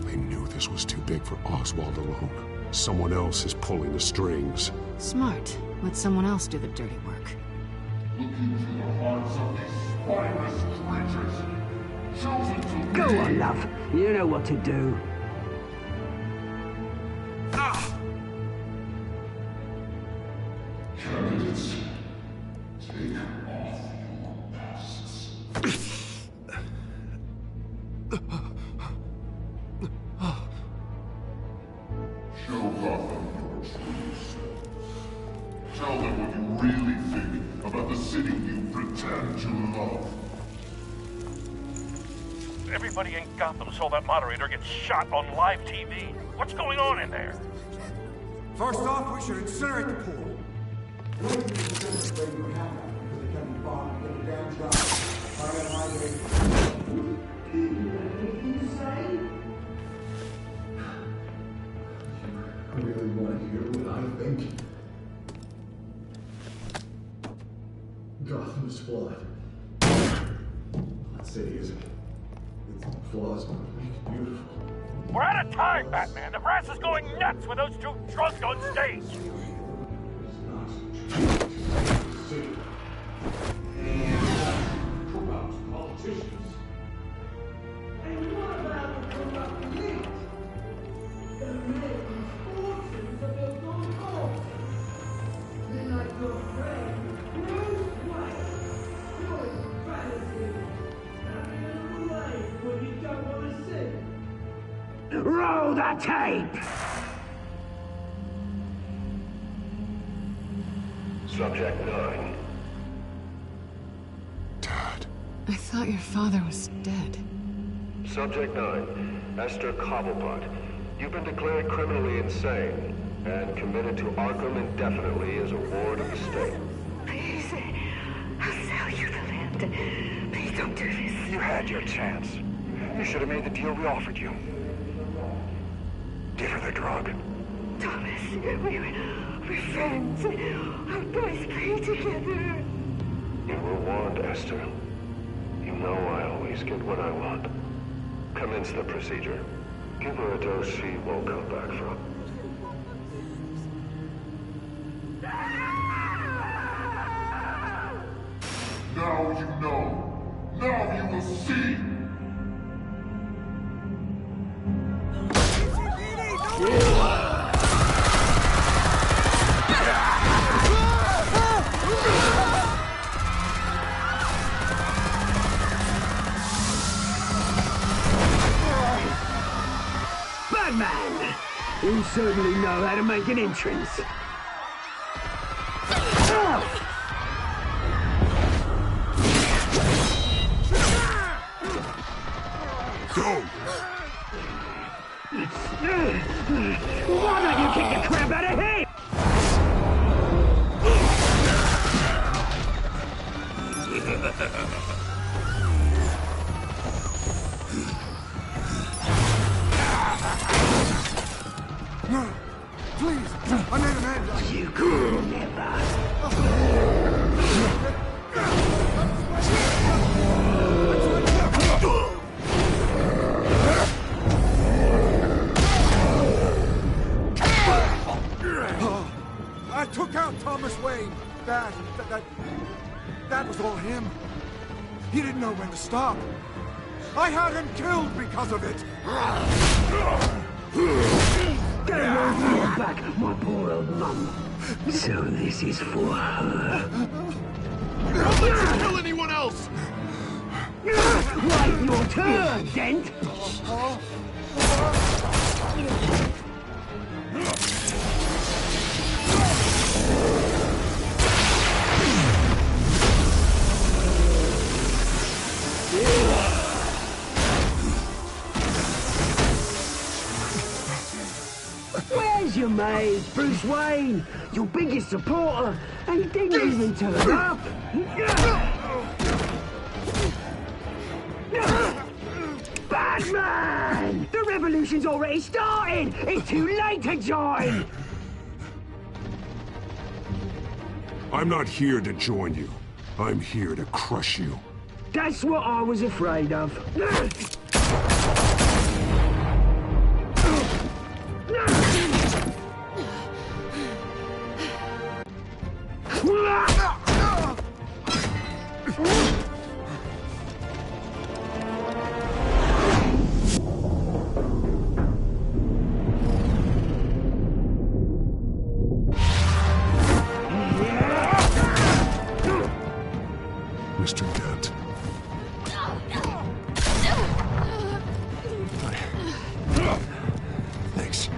They knew this was too big for Oswald alone. Someone else is pulling the strings. Smart. Let someone else do the dirty work. Look into the hearts of these spineless creatures, chosen to Go lead. on, love. You know what to do. Candidates, take off your masks. Show Gotham your true selves. Tell them what you really think about the city you pretend to love. Everybody in Gotham saw that moderator get shot on live TV. What's going on in there? First off, we should incinerate the pool. I really want to hear what I think. Gotham is flawed. That city isn't. Its flaws don't make it beautiful. We're out of time, Batman. The brass is going nuts with those two drunks on stage. Corrupt politicians. And what about the corrupt elite? The American fortunes are built on hope. They're like your friend, Bruce Wayne. You're in fantasy. Having a little life when you don't want to see. Roll the tape! Subject 9. I thought your father was dead. Subject 9. Esther Cobblepot. You've been declared criminally insane and committed to Arkham indefinitely as a ward of the state. Please, I'll sell you the land. Please don't do this. You had your chance. You should have made the deal we offered you. Give her the drug. Thomas, we're friends. Our boys play together. You were warned, Esther. You know I always get what I want. Commence the procedure. Give her a dose she won't come back from. Now you know. Now you will see. Batman! You certainly know how to make an entrance. Go! Why don't you kick the crap out of him? No! Please! I made an end! You could never. I took out Thomas Wayne. That was all him. He didn't know when to stop. I had him killed because of it. Get away from your back, my poor old mum. So this is for her. Don't let you kill anyone else! Right, your turn, Dent. was your mate, Bruce Wayne, your biggest supporter, and he didn't even turn up. Batman! The revolution's already started! It's too late to join! I'm not here to join you. I'm here to crush you. That's what I was afraid of. Mr. Dent. Thanks.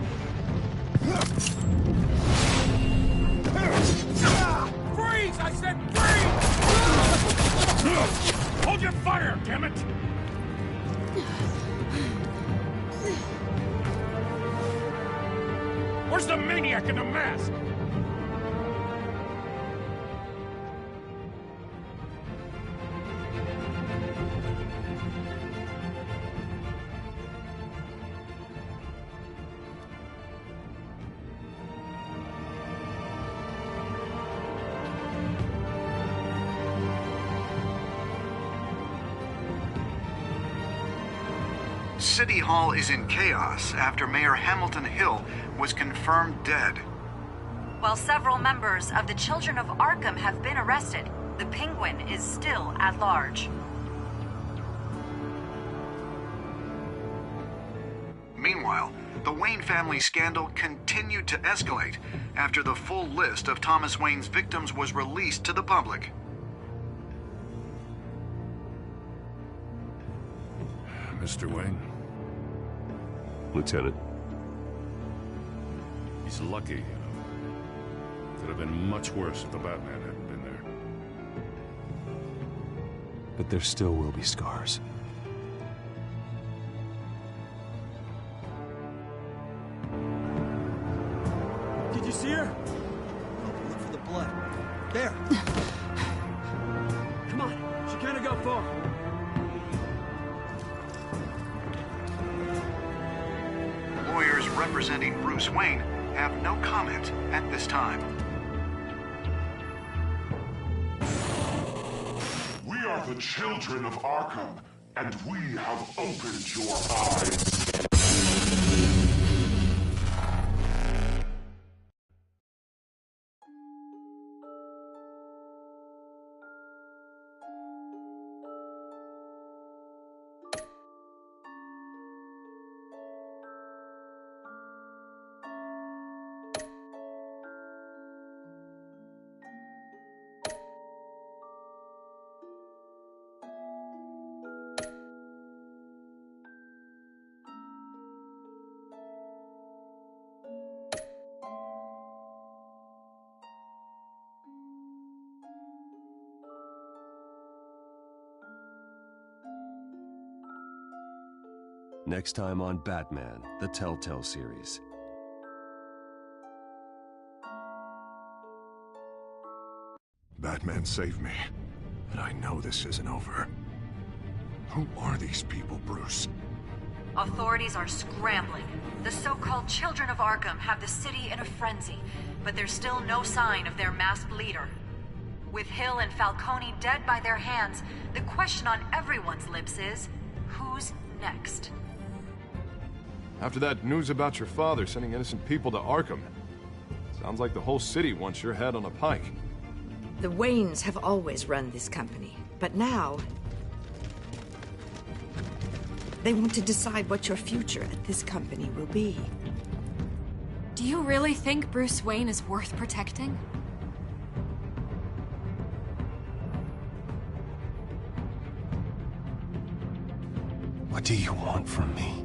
Freeze! I said freeze! Hold your fire, damn it! Where's the maniac in the mask? City Hall is in chaos after Mayor Hamilton Hill was confirmed dead. While several members of the Children of Arkham have been arrested, the Penguin is still at large. Meanwhile, the Wayne family scandal continued to escalate after the full list of Thomas Wayne's victims was released to the public. Mr. Wayne? Lieutenant. He's lucky, you know. Could have been much worse if the Batman hadn't been there. But there still will be scars. Did you see her? Oh, look for the blood. There. Come on, she can't go far. Lawyers representing Bruce Wayne have no comment at this time. We are the children of Arkham, and we have opened your eyes. Next time on Batman, the TellTale series. Batman saved me, but I know this isn't over. Who are these people, Bruce? Authorities are scrambling. The so-called Children of Arkham have the city in a frenzy, but there's still no sign of their masked leader. With Hill and Falcone dead by their hands, the question on everyone's lips is, who's next? After that news about your father sending innocent people to Arkham, sounds like the whole city wants your head on a pike. The Waynes have always run this company, but now they want to decide what your future at this company will be. Do you really think Bruce Wayne is worth protecting? What do you want from me?